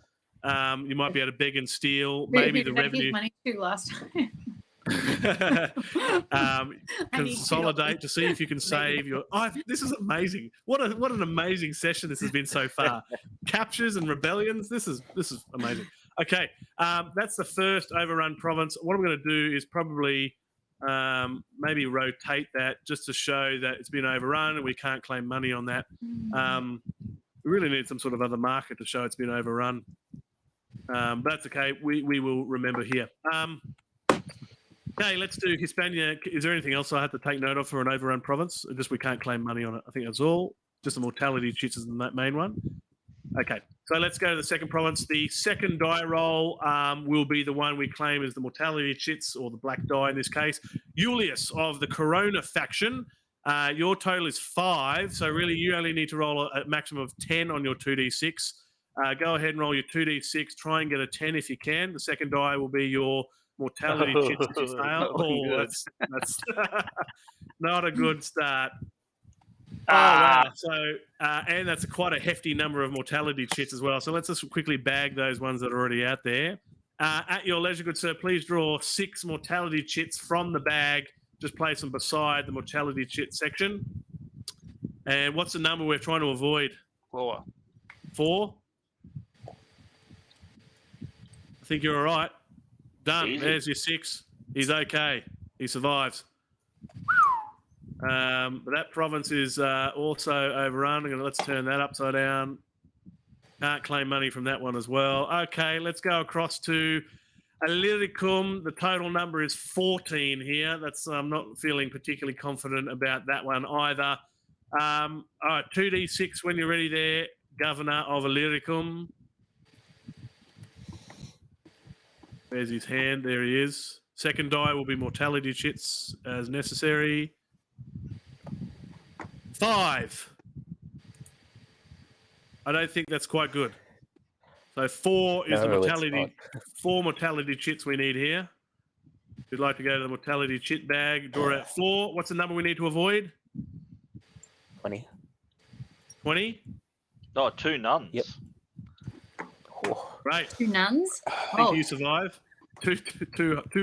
You might be able to beg and steal. Maybe the revenue. Money too last time. Consolidate to see if you can save your. This is amazing. What an amazing session this has been so far. Captures and rebellions. This is amazing. Okay, that's the first overrun province. What I'm going to do is probably maybe rotate that just to show that it's been overrun and we can't claim money on that. We really need some sort of other marker to show it's been overrun. But that's okay. We will remember here. Okay, let's do Hispania. Is there anything else I have to take note of for an overrun province? Just we can't claim money on it. I think that's all. Just the mortality chits is the main one. Okay, so let's go to the second province. The second die roll will be the one we claim as the mortality chits, or the black die in this case. Julius of the Corona faction. Your total is 5, so really you only need to roll a maximum of 10 on your 2d6. Go ahead and roll your 2d6. Try and get a 10 if you can. The second die will be your mortality chits if you fail. Oh, that's not a good start. Oh, wow. So, and that's quite a hefty number of mortality chits as well. So let's just quickly bag those ones that are already out there. At your leisure, good sir, please draw 6 mortality chits from the bag. Just place them beside the mortality chit section. And what's the number we're trying to avoid? 4. 4? I think you're all right. Done. Easy. There's your 6. He's okay. He survives. But that province is also overrun. Let's turn that upside down. Can't claim money from that one as well. Okay, let's go across to Illyricum. The total number is 14 here. I'm not feeling particularly confident about that one either. All right, 2d6 when you're ready there, Governor of Illyricum. There's his hand. There he is. Second die will be mortality chits as necessary. 5. I don't think that's quite good. So 4 is the mortality. 4 mortality chits we need here. If you'd like to go to the mortality chit bag, draw out 4. What's the number we need to avoid? 20. 20? Oh, 2 nuns. Yep. Oh. Right. 2 nuns. I think you survive. Two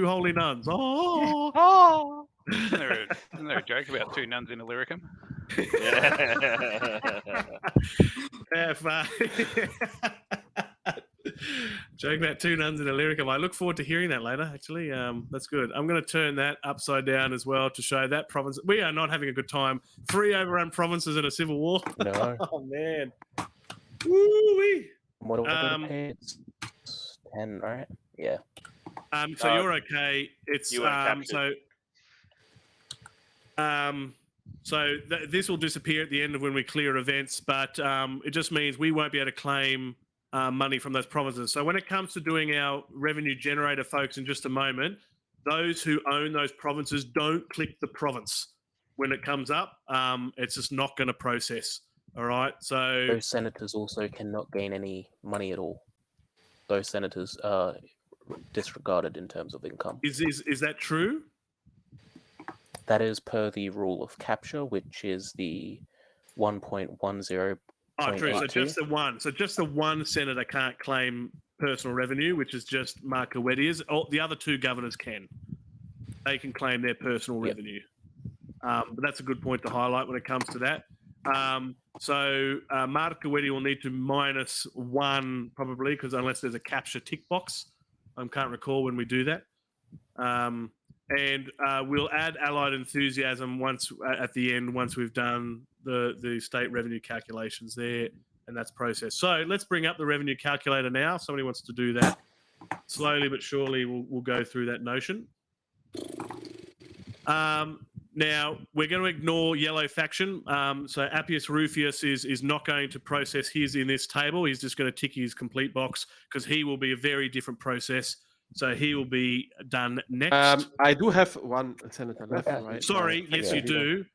holy nuns. Oh. Oh. Isn't there a joke about 2 nuns in Illyricum? Joke about 2 nuns in Illyricum. I look forward to hearing that later, actually. That's good. I'm going to turn that upside down as well to show that province. We are not having a good time. 3 overrun provinces in a civil war. No. Oh, man. Woo-wee. What are we going to pay? It's 10, right? Yeah. So you're okay. It's this will disappear at the end of when we clear events, but it just means we won't be able to claim money from those provinces. So when it comes to doing our revenue generator, folks, in just a moment, those who own those provinces, don't click the province when it comes up. It's just not going to process. All right. So those senators also cannot gain any money at all. Those senators are disregarded in terms of income. Is that true? That is per the rule of capture, which is the 1.10. Oh, true. So just the one. So just the one senator can't claim personal revenue, which is just Mark Awedius. The other 2 governors can. they can claim their personal revenue. But that's a good point to highlight when it comes to that. So Markawedi will need to -1 probably, because unless there's a capture tick box. I can't recall when we do that. And we'll add Allied Enthusiasm once at the end, once we've done the state revenue calculations there, and that's processed. So let's bring up the revenue calculator now. Somebody wants to do that. Slowly but surely, we'll go through that notion. Now, we're going to ignore yellow faction. So Appius Rufius is not going to process his in this table. He's just going to tick his complete box because he will be a very different process. So he will be done next. I do have one senator left, right? Sorry, now. yes, you do.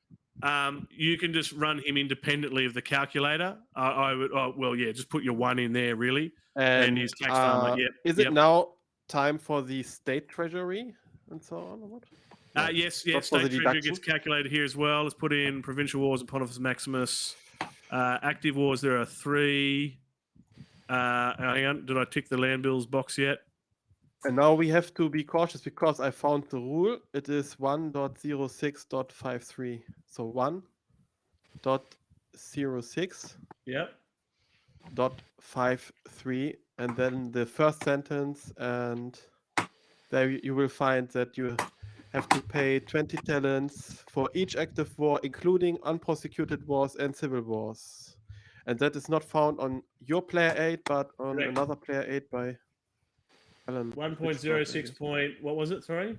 You can just run him independently of the calculator. I would, just put your 1 in there, really. And his tax farmer, Is it now time for the state treasury and so on? Or what? No, yes, state treasury gets calculated here as well. Let's put in provincial wars and Pontifex Maximus. Active wars, there are 3. Hang on, did I tick the land bills box yet? And now we have to be cautious because I found the rule. It is 1.06.53. So 1.06. Yep. .53, and then the first sentence, and there you will find that you have to pay 20 talents for each active war, including unprosecuted wars and civil wars. And that is not found on your player aid, but on another player aid by Alan. 1.06 point, what was it, sorry?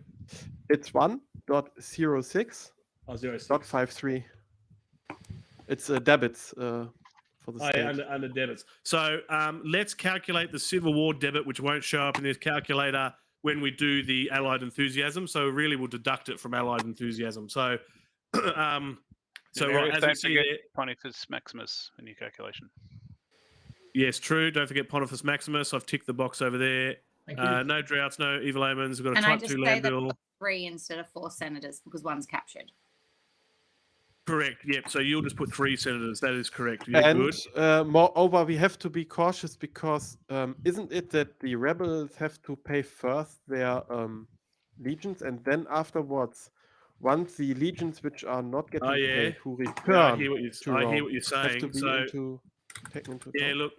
It's 1.06. Oh, 06. .53. It's debits for the state. Under debits. So let's calculate the Civil War debit, which won't show up in this calculator when we do the Allied Enthusiasm. So really we'll deduct it from Allied Enthusiasm. So as we see there, Pontifex Maximus in your calculation. Yes, true. Don't forget Pontifex Maximus. I've ticked the box over there. Thank you. No droughts, no evil omens. We've got a And I type just 2 say land that bill. 3 instead of 4 senators because 1's captured. Correct. Yep. So you'll just put 3 senators. That is correct. Yeah, And good. moreover, we have to be cautious because isn't it that the rebels have to pay first their legions, and then afterwards, once the legions which are not getting paid to return, I hear what you're have saying. to be taken into yeah, account. look,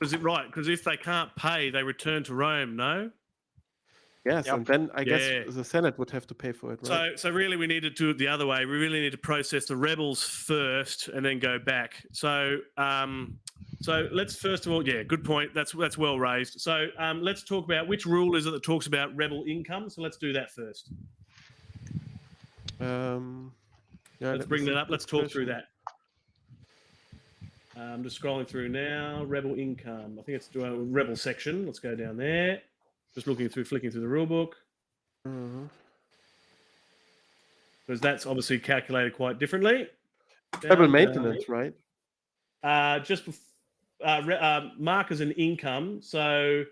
is it right? Because if they can't pay, they return to Rome. No. Yes, and then I guess the Senate would have to pay for it, right? So really, we need to do it the other way. We really need to process the rebels first and then go back. So let's first of all, good point. That's well raised. So let's talk about which rule is it that talks about rebel income. So let's do that first. Let's bring that up. Let's talk through that. I'm just scrolling through now. Rebel income. I think it's rebel section. Let's go down there. Just flicking through the rule book. Because that's obviously calculated quite differently. Rebel maintenance, right? Mark as an income. So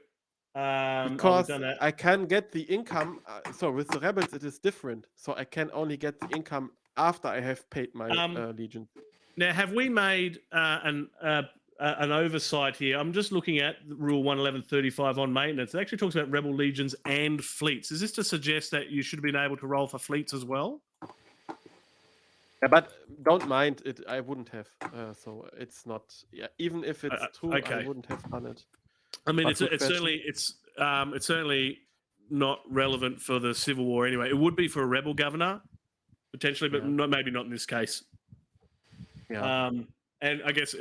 because I can get the income. So with the rebels, it is different. So I can only get the income after I have paid my legion. Now, have we made an oversight here? I'm just looking at Rule 111.35 on maintenance. It actually talks about rebel legions and fleets. Is this to suggest that you should have been able to roll for fleets as well? Yeah, but don't mind it. I wouldn't have. So it's not. Yeah, even if it's true, I wouldn't have done it. I mean, it's certainly not relevant for the Civil War anyway. It would be for a rebel governor potentially, but maybe not in this case. Yeah. And I guess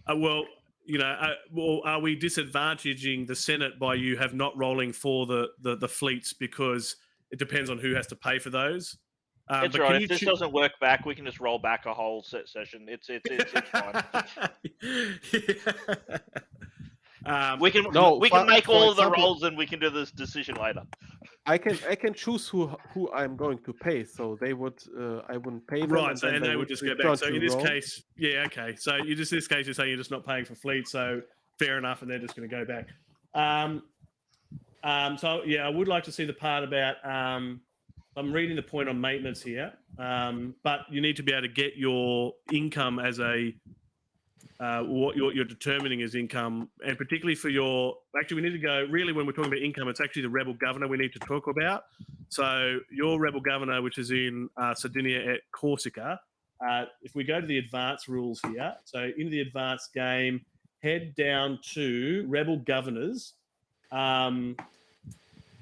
are we disadvantaging the Senate by you have not rolling for the fleets because it depends on who has to pay for those? It's right. If this doesn't work back, we can just roll back a whole session. It's fine. We can make all of the rolls and we can do this decision later. I can choose who I'm going to pay, so they would I wouldn't pay them. Right, and they would just go back. So in this case, okay. So in this case, you're saying you're just not paying for fleet, so fair enough, and they're just going to go back. So I would like to see the part about. I'm reading the point on maintenance here, but you need to be able to get your income as a what you're determining as income, and particularly for your. Actually, we need to go. Really, when we're talking about income, it's actually the rebel governor we need to talk about. So your rebel governor, which is in Sardinia at Corsica. If we go to the advanced rules here, so in the advanced game, head down to rebel governors.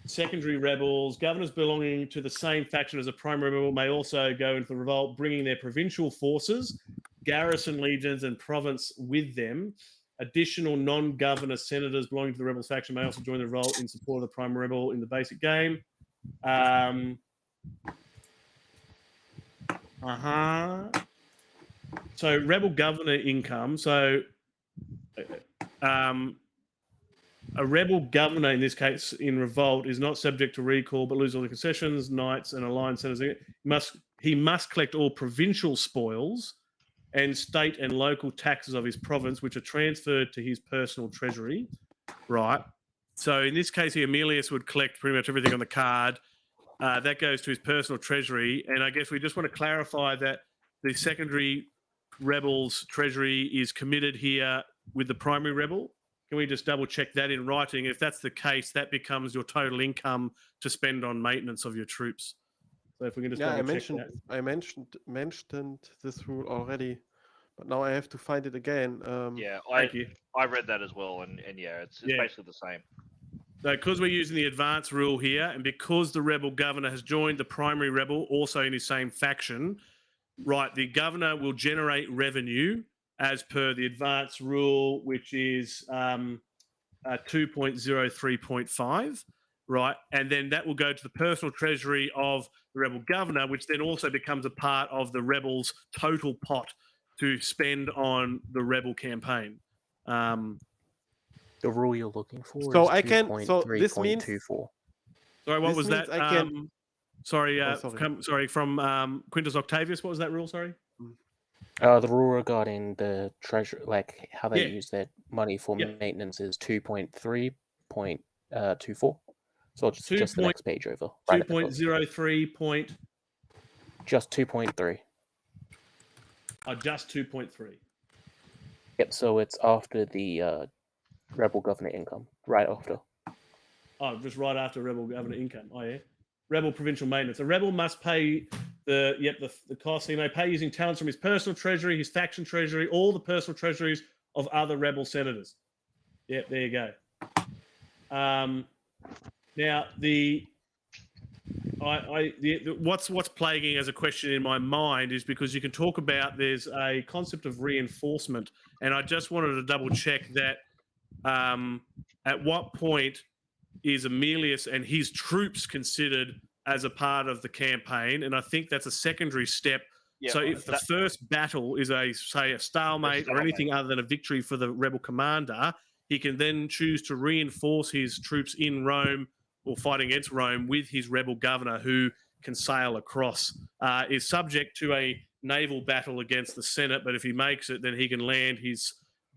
Secondary rebels, governors belonging to the same faction as a primary rebel may also go into the revolt, bringing their provincial forces, garrison legions, and province with them. Additional non-governor senators belonging to the rebels faction may also join the revolt in support of the primary rebel in the basic game. So rebel governor income. So a rebel governor, in this case, in revolt, is not subject to recall, but loses all the concessions, knights, and alliance senators. He must collect all provincial spoils and state and local taxes of his province, which are transferred to his personal treasury. Right. So in this case, Aemilius would collect pretty much everything on the card. That goes to his personal treasury. And I guess we just want to clarify that the secondary rebel's treasury is committed here with the primary rebel. Can we just double check that in writing? If that's the case, that becomes your total income to spend on maintenance of your troops. So if we can just double check that. I mentioned this rule already, but now I have to find it again. Yeah, Thank you. I read that as well, and yeah, it's basically the same. So because we're using the advanced rule here, and because the rebel governor has joined the primary rebel also in his same faction, right, the governor will generate revenue as per the advanced rule, which is 2.03.5, right? And then that will go to the personal treasury of the rebel governor, which then also becomes a part of the rebels' total pot to spend on the rebel campaign. The rule you're looking for So is I can. So this means. 2.3.24. Sorry, what This was that? means I can- Sorry, sorry. From Quintus Octavius. What was that rule? Sorry. The rule regarding the treasure, like how they Yeah. use their money for Yeah. maintenance, is 2.3.24. So just the next page over. Right at the top. 2.03. Just 2.3. Just 2.3. Yep. So it's after the rebel governor income, right after. Oh, just right after rebel governor income. Oh yeah. Rebel provincial maintenance. A rebel must pay the cost. He may pay using talents from his personal treasury, his faction treasury, all the personal treasuries of other rebel senators. Yep, there you go. Now what's plaguing as a question in my mind is because you can talk about there's a concept of reinforcement, and I just wanted to double check that at what point is Aemilius and his troops considered as a part of the campaign, and I think that's a secondary step. Yeah, so if the first battle is a stalemate or anything other than a victory for the rebel commander, he can then choose to reinforce his troops in Rome or fighting against Rome with his rebel governor, who can sail across. Is subject to a naval battle against the Senate, but if he makes it, then he can land his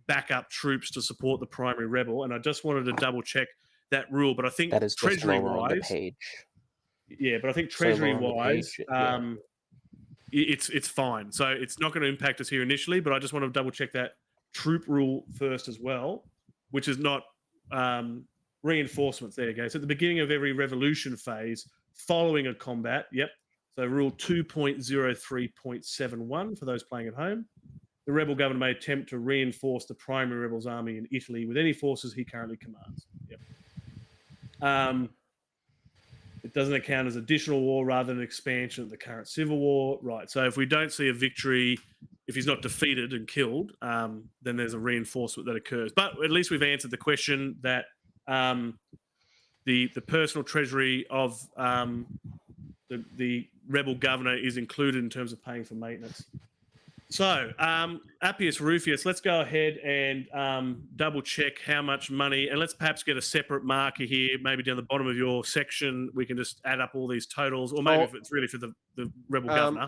backup troops to support the primary rebel. And I just wanted to double check that rule, but I think That is just lower on the treasury-wise, page. yeah, but I think So lower on the treasury-wise, page, yeah. it's fine. So it's not going to impact us here initially, but I just want to double check that troop rule first as well, which is not reinforcements. There you go. So at the beginning of every revolution phase, following a combat, yep. So rule 2.03.71 for those playing at home. The rebel governor may attempt to reinforce the primary rebels army in Italy with any forces he currently commands. Yep. It doesn't account as additional war rather than expansion of the current civil war. Right. So if we don't see a victory, if he's not defeated and killed, then there's a reinforcement that occurs. But at least we've answered the question that the personal treasury of the rebel governor is included in terms of paying for maintenance. So, Appius Rufius, let's go ahead and double check how much money, and let's perhaps get a separate marker here, maybe down the bottom of your section. We can just add up all these totals, or maybe if it's really for the rebel governor.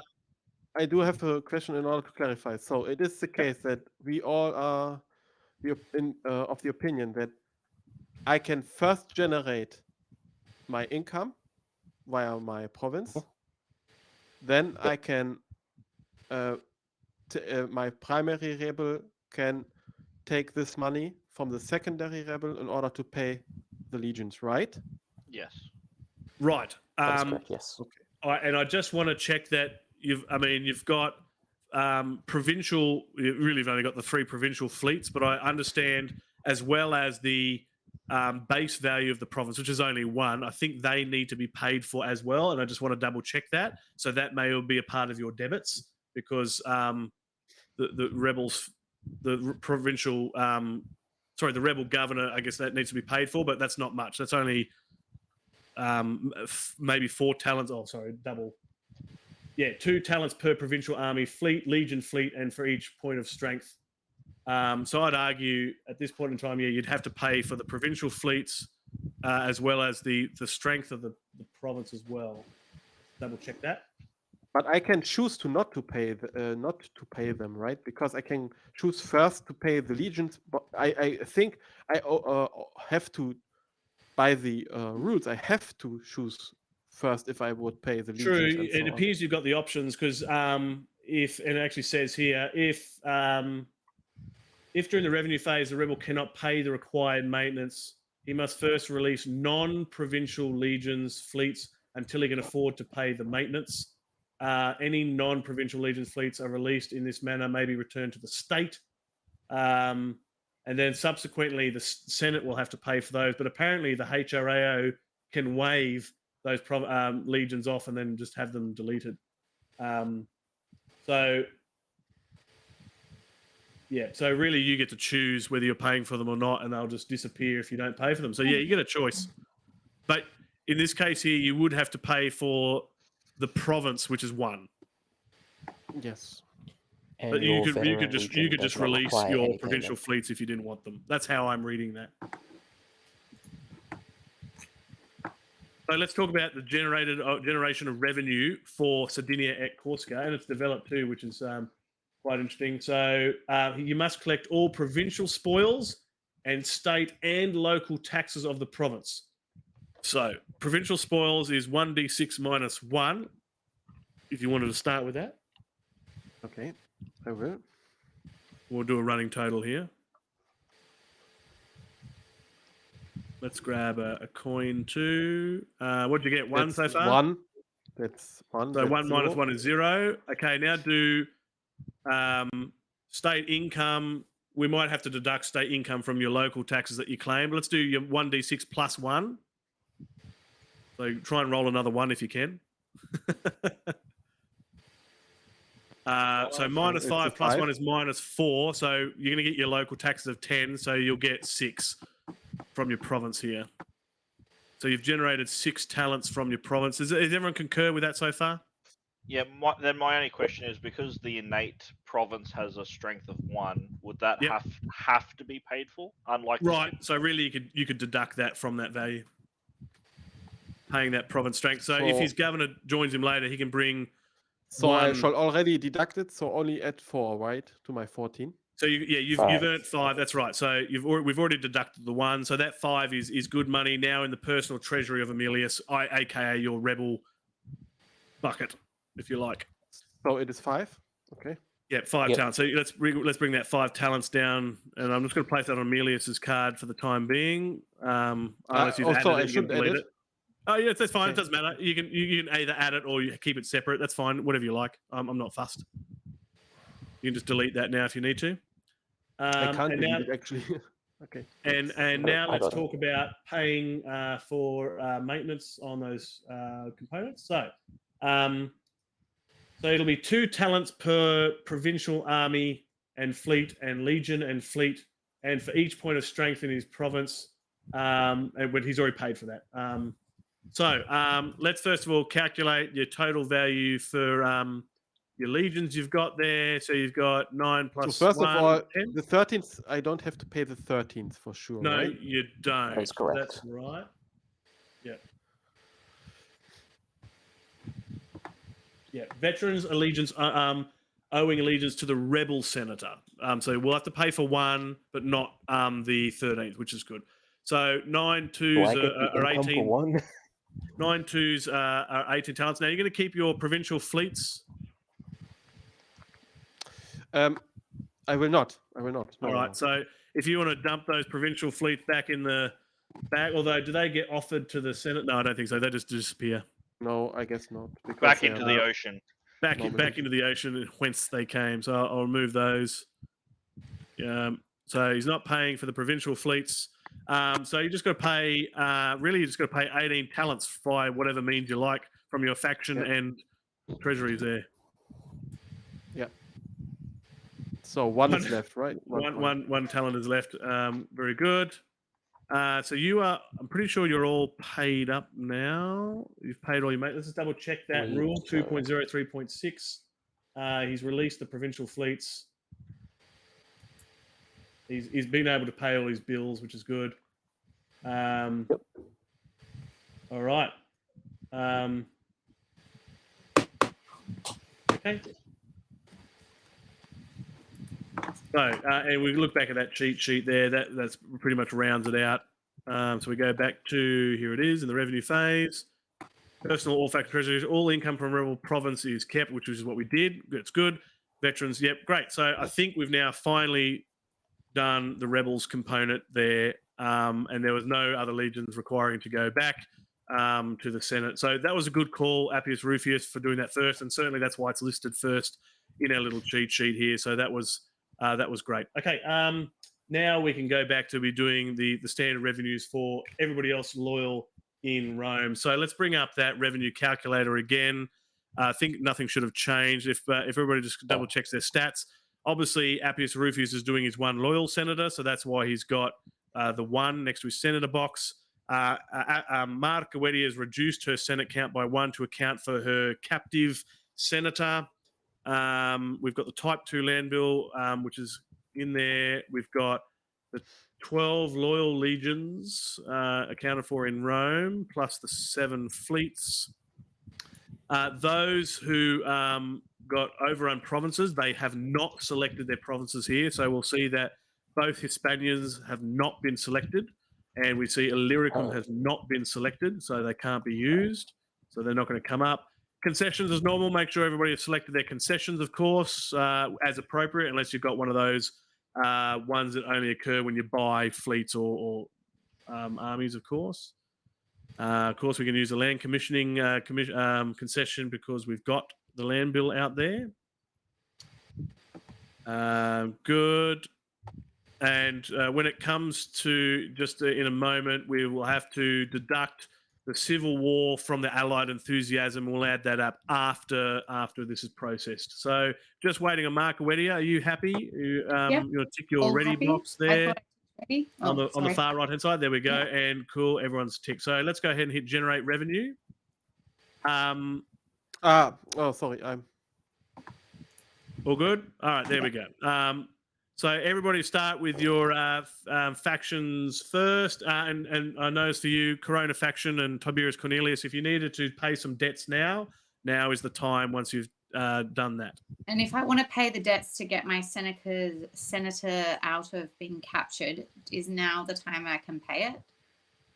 I do have a question in order to clarify. So it is the case that we all are of the opinion that I can first generate my income via my province, then I can my primary rebel can take this money from the secondary rebel in order to pay the legions, right? Yes. Right. That is correct, yes. And I just want to check that you've got provincial. You really have only got the 3 provincial fleets, but I understand as well as the base value of the province, which is only 1. I think they need to be paid for as well, and I just want to double check that. So that may be a part of your debits because the rebels, the provincial, the rebel governor, I guess that needs to be paid for, but that's not much. That's only maybe 4 talents. Oh, sorry, double. Yeah, 2 talents per provincial army, fleet, legion fleet, and for each point of strength. So I'd argue at this point in time, you'd have to pay for the provincial fleets as well as the strength of the province as well. Double check that. But I can choose to not to pay them, right? Because I can choose first to pay the legions. But I think I have to, by the rules, I have to choose first if I would pay the legions. True. It appears you've got the options because if and it actually says here if during the revenue phase the rebel cannot pay the required maintenance, he must first release non-provincial legions fleets until he can afford to pay the maintenance. Any non-provincial legions fleets are released in this manner may be returned to the state, and then subsequently the Senate will have to pay for those. But apparently the HRAO can waive those legions off and then just have them deleted. So really you get to choose whether you're paying for them or not, and they'll just disappear if you don't pay for them. So yeah, you get a choice. But in this case here, you would have to pay for the province, which is 1. Yes. And But you your could veteran just legion just does not release require your any provincial payment. fleets if you didn't want them. That's how I'm reading that. So let's talk about the generation of revenue for Sardinia et Corsica, and it's developed too, which is quite interesting. So you must collect all provincial spoils and state and local taxes of the province. So provincial spoils is 1d6 minus 1. If you wanted to start with that. Okay, I will. We'll do a running total here. Let's grab a coin too. What did you get? 1 That's so far? 1. That's 1. So that's 1 minus 0. 1 is 0. Okay, now do state income. We might have to deduct state income from your local taxes that you claim. But let's do your 1d6 plus 1. So try and roll another 1 if you can. So minus 5 plus 1 is minus 4. So you're going to get your local taxes of 10. So you'll get 6 from your province here. So you've generated 6 talents from your province. Does everyone concur with that so far? Yeah. Then my only question is, because the innate province has a strength of 1, would that Yep. have to be paid for? Unlike the Right. So really, you could deduct that from that value, paying that province strength. So if his governor joins him later, he can bring. So I 1. shall already deduct it. So only add 4, right, to my 14. So you've earned 5. That's right. So we've already deducted the 1. So that 5 is good money now in the personal treasury of Aemilius, aka your rebel bucket, if you like. So it is 5. Okay. Yeah, 5 talents. So let's bring that 5 talents down, and I'm just going to place that on Aemilius's card for the time being. Unless you've added it, you can delete it. Oh yeah, that's fine. Okay. It doesn't matter. You can either add it or you keep it separate. That's fine. Whatever you like. I'm not fussed. You can just delete that now if you need to. I can't delete it actually. Okay. And now let's talk about paying for maintenance on those components. So it'll be 2 talents per provincial army and fleet and legion and fleet, and for each point of strength in his province. And when he's already paid for that. Let's first of all calculate your total value for your legions you've got there. So you've got 9 plus 1. So first of all, 10. the 13th, I don't have to pay the 13th for sure. No, right? you don't. That's correct. That's right. Yeah. Yeah. Veterans allegiance, owing allegiance to the rebel senator. So we'll have to pay for 1, but not the 13th, which is good. So 9 twos are 18. 9 twos are 18 talents. Now you're going to keep your provincial fleets. I will not. No, All no, right. no. So if you want to dump those provincial fleets back in the back, although do they get offered to the Senate? No, I don't think so. They just disappear No, I guess not. Because Back they into are the not ocean. back nominated. into the ocean whence they came. So I'll remove those. So he's not paying for the provincial fleets. So you just got to pay. Really, you just got to pay 18 talents by whatever means you like from your faction Yep. and treasuries there. So one is left, right? One talent is left. Very good. So you are. I'm pretty sure you're all paid up now. You've paid all your mates. Let's just double check that We rule. are. 2.03.6. He's released the provincial fleets. He's been able to pay all his bills, which is good. Yep. All right. Okay. So, and we look back at that cheat sheet there. That's pretty much rounds it out. So we go back to, here it is in the revenue phase. Personal all factor treasuries, all income from rebel province is kept, which is what we did. It's good. Veterans, yep, great. So I think we've now finally done the rebels component there, and there was no other legions requiring to go back to the Senate. So that was a good call, Appius Rufius, for doing that first, and certainly that's why it's listed first in our little cheat sheet here. So that was great. Okay, now we can go back to be doing the standard revenues for everybody else loyal in Rome. So let's bring up that revenue calculator again. I think nothing should have changed if everybody just double checks their stats. Obviously, Appius Rufius is doing his one loyal senator, so that's why he's got the 1 next to his senator box. Mark Goetti has reduced her Senate count by 1 to account for her captive senator. We've got the Type 2 land bill, which is in there. We've got the 12 loyal legions accounted for in Rome, plus the 7 fleets. Those who got overrun provinces, they have not selected their provinces here. So we'll see that both Hispanias have not been selected, and we see Illyricum has not been selected, so they can't be used. So they're not going to come up. Concessions as normal. Make sure everybody has selected their concessions, of course, as appropriate, unless you've got one of those ones that only occur when you buy fleets or armies, of course. Of course, we can use the land commissioning concession because we've got the land bill out there. Good. And when it comes to, just in a moment, we will have to deduct the Civil War from the Allied enthusiasm. We'll add that up after this is processed. So just waiting on Mark Goetti. Are you happy? You'll tick your All ready happy? box I there. thought I was ready. On the Sorry. far right hand side, there we go, Yeah. and cool, everyone's ticked. So let's go ahead and hit generate revenue. Sorry. I'm All good. All right, there we go. So everybody start with your factions first, and I noticed for you, Corona faction and Tiberius Cornelius, if you needed to pay some debts now is the time once you've done that. And if I want to pay the debts to get my senator out of being captured, is now the time I can pay it?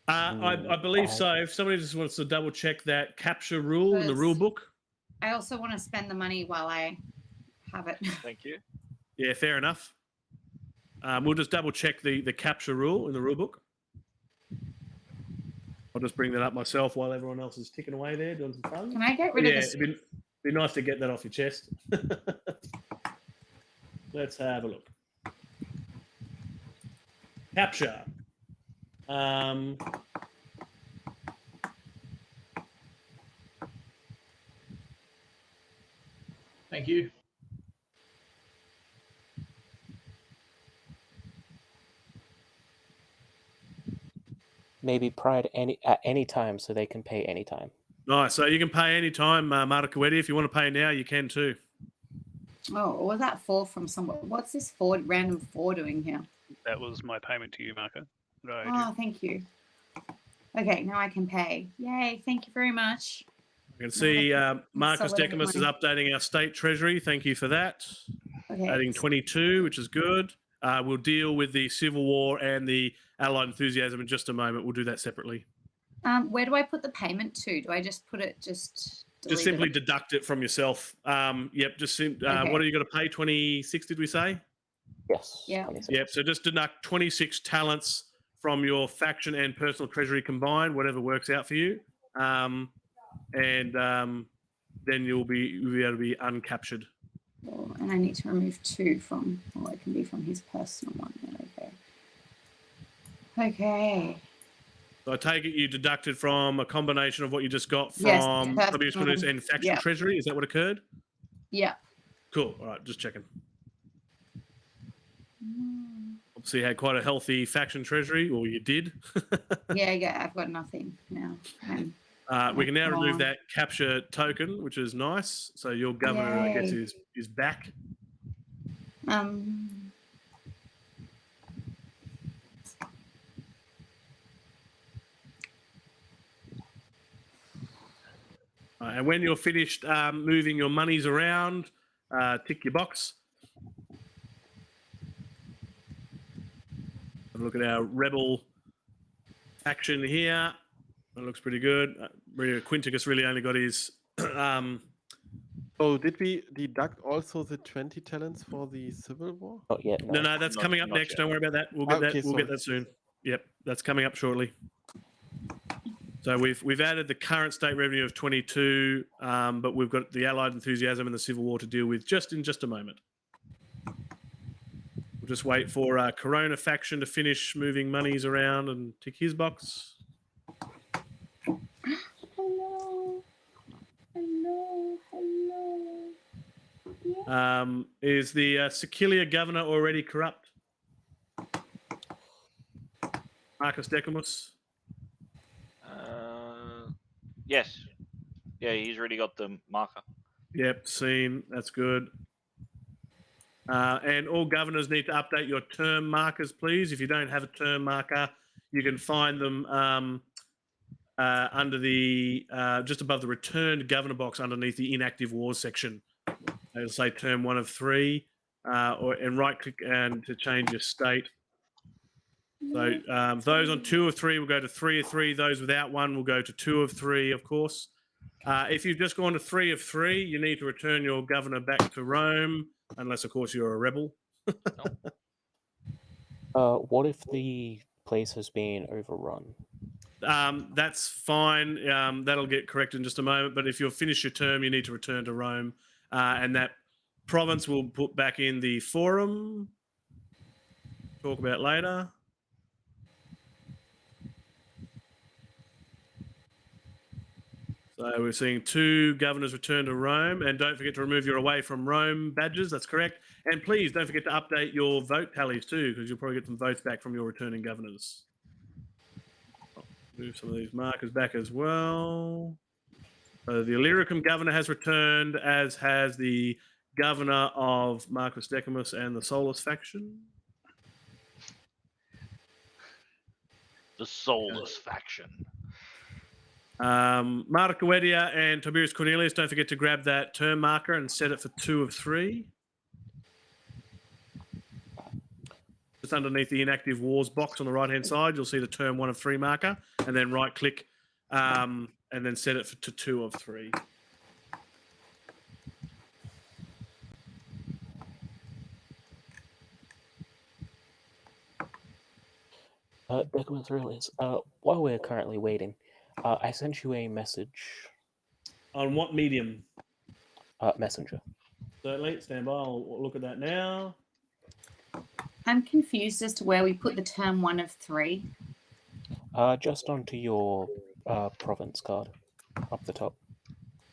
I believe so. If somebody just wants to double check that capture rule in the rule book. I also want to spend the money while I have it. Thank you. Yeah, fair enough. We'll just double check the capture rule in the rule book. I'll just bring that up myself while everyone else is ticking away there, doing some fun. Can I get rid of this? It'd be nice to get that off your chest. Let's have a look. Capture. Thank you. Maybe pride at any time, so they can pay any time. Nice. So you can pay any time, Marta Coetti. If you want to pay now, you can too. Oh, what was that for from someone? What's this random 4 doing here? That was my payment to you, Marco. Right. Oh, thank you. Okay, now I can pay. Yay, thank you very much. You can see Marcus solid Decimus is money. updating our state treasury. Thank you for that. Okay. Adding 22, which is good. We'll deal with the Civil War and the Allied enthusiasm in just a moment. We'll do that separately. Where do I put the payment to? Do I just put it Just simply deduct it from yourself. Yep. Just what are you going to pay? 26? Did we say? Yes. Yeah. 26. Yep. So just deduct 26 talents from your faction and personal treasury combined, whatever works out for you, then you'll be able to be uncaptured. Oh, and I need to remove 2 from. Oh, it can be from his personal one. There we go. Okay. So I take it you deducted from a combination of what you just got Yes, from personal. Tobias Cornelius and faction Yep. treasury. Is that what occurred? Yeah. Cool. All right, just checking. Obviously, you had quite a healthy faction treasury, or you did. Yeah, I've got nothing now. We can now remove on. that capture token, which is nice. So your governor, I guess, Yay. is back. And when you're finished moving your monies around, tick your box. Have a look at our rebel faction here. That looks pretty good. Quinticus really only got his. Oh, did we deduct also the 20 talents for the Civil War? Not yet. No. No, that's coming up not next. yet. Don't worry about that. We'll get Okay, that. We'll get sorry. that soon. Yep, that's coming up shortly. So we've added the current state revenue of 22, but we've got the Allied enthusiasm and the Civil War to deal with in just a moment. We'll just wait for Corona faction to finish moving monies around and tick his box. Hello. Is the Sicilia governor already corrupt? Marcus Decimus? Yes. Yeah, he's already got the marker. Yep, seen. That's good. And all governors need to update your term markers, please. If you don't have a term marker, you can find them under the just above the returned governor box underneath the inactive wars section. It'll say term 1 of 3, and right click and to change your state. So those on 2 of 3 will go to 3 of 3. Those without 1 will go to 2 of 3, of course. If you've just gone to 3 of 3, you need to return your governor back to Rome, unless, of course, you're a rebel. What if the place has been overrun? That's fine. That'll get corrected in just a moment. But if you've finished your term, you need to return to Rome. And that province will put back in the forum. Talk about later. So we're seeing 2 governors return to Rome. And don't forget to remove your away from Rome badges. That's correct. And please don't forget to update your vote tallies too, because you'll probably get some votes back from your returning governors. I'll move some of these markers back as well. So the Illyricum governor has returned, as has the governor of Marcus Decimus and the Solus faction. The soulless faction. Marta Coedia and Tiberius Cornelius, don't forget to grab that term marker and set it for 2 of 3. Just underneath the inactive wars box on the right-hand side, you'll see the term 1 of 3 marker, and then right-click and then set it to 2 of 3. Decimus Aurelius, while we're currently waiting, I sent you a message. On what medium? Messenger. Certainly. Stand by. I'll look at that now. I'm confused as to where we put the term 1 of 3. Just onto your province card, up the top.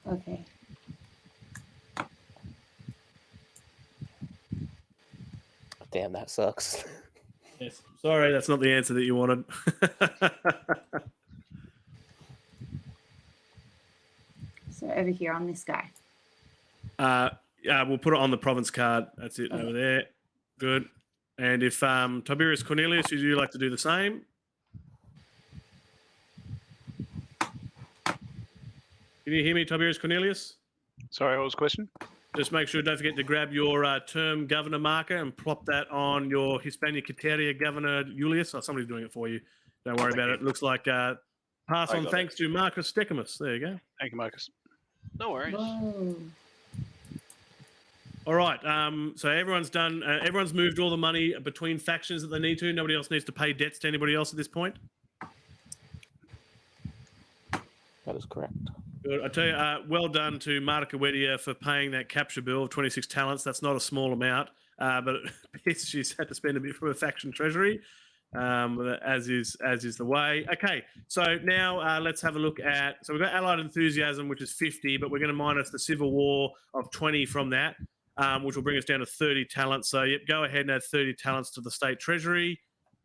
Okay. Damn, that sucks. Yes. Sorry, that's not the answer that you wanted. So over here on this guy. Yeah, we'll put it on the province card. That's it over there. Good. And if Tiberius Cornelius, would you like to do the same? Can you hear me, Tiberius Cornelius? Sorry, what was the question? Just make sure, don't forget to grab your term governor marker and plop that on your Hispania Quiteria governor Julius. Oh, somebody's doing it for you. Don't worry about it. It looks like pass on thanks to Marcus Decimus. There you go. Thank you, Marcus. No worries. Whoa. All right. So everyone's done. Everyone's moved all the money between factions that they need to. Nobody else needs to pay debts to anybody else at this point. That is correct. Good. I tell you, well done to Marta Wedia for paying that capture bill of 26 talents. That's not a small amount, but she's had to spend a bit from her faction treasury, as is the way. Okay, so now let's have a look at. So we've got Allied Enthusiasm, which is 50, but we're going to minus the Civil War of 20 from that, which will bring us down to 30 talents. So yep, go ahead and add 30 talents to the state treasury.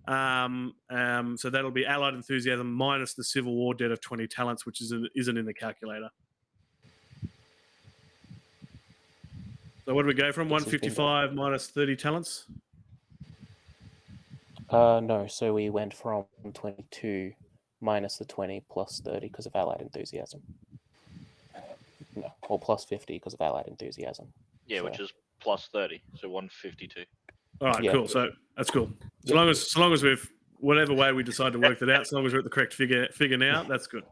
So that'll be Allied Enthusiasm minus the Civil War debt of 20 talents, which isn't in the calculator. So what do we go from? 155 minus 30 talents? No, so we went from 22 minus the 20 plus 30 because of Allied Enthusiasm. No, or plus 50 because of Allied Enthusiasm. Yeah, So- which is plus 30, so 152. All right, Yeah. cool. So that's cool. So long as we've whatever way we decide to work that out, so long as we're at the correct figure now, that's good.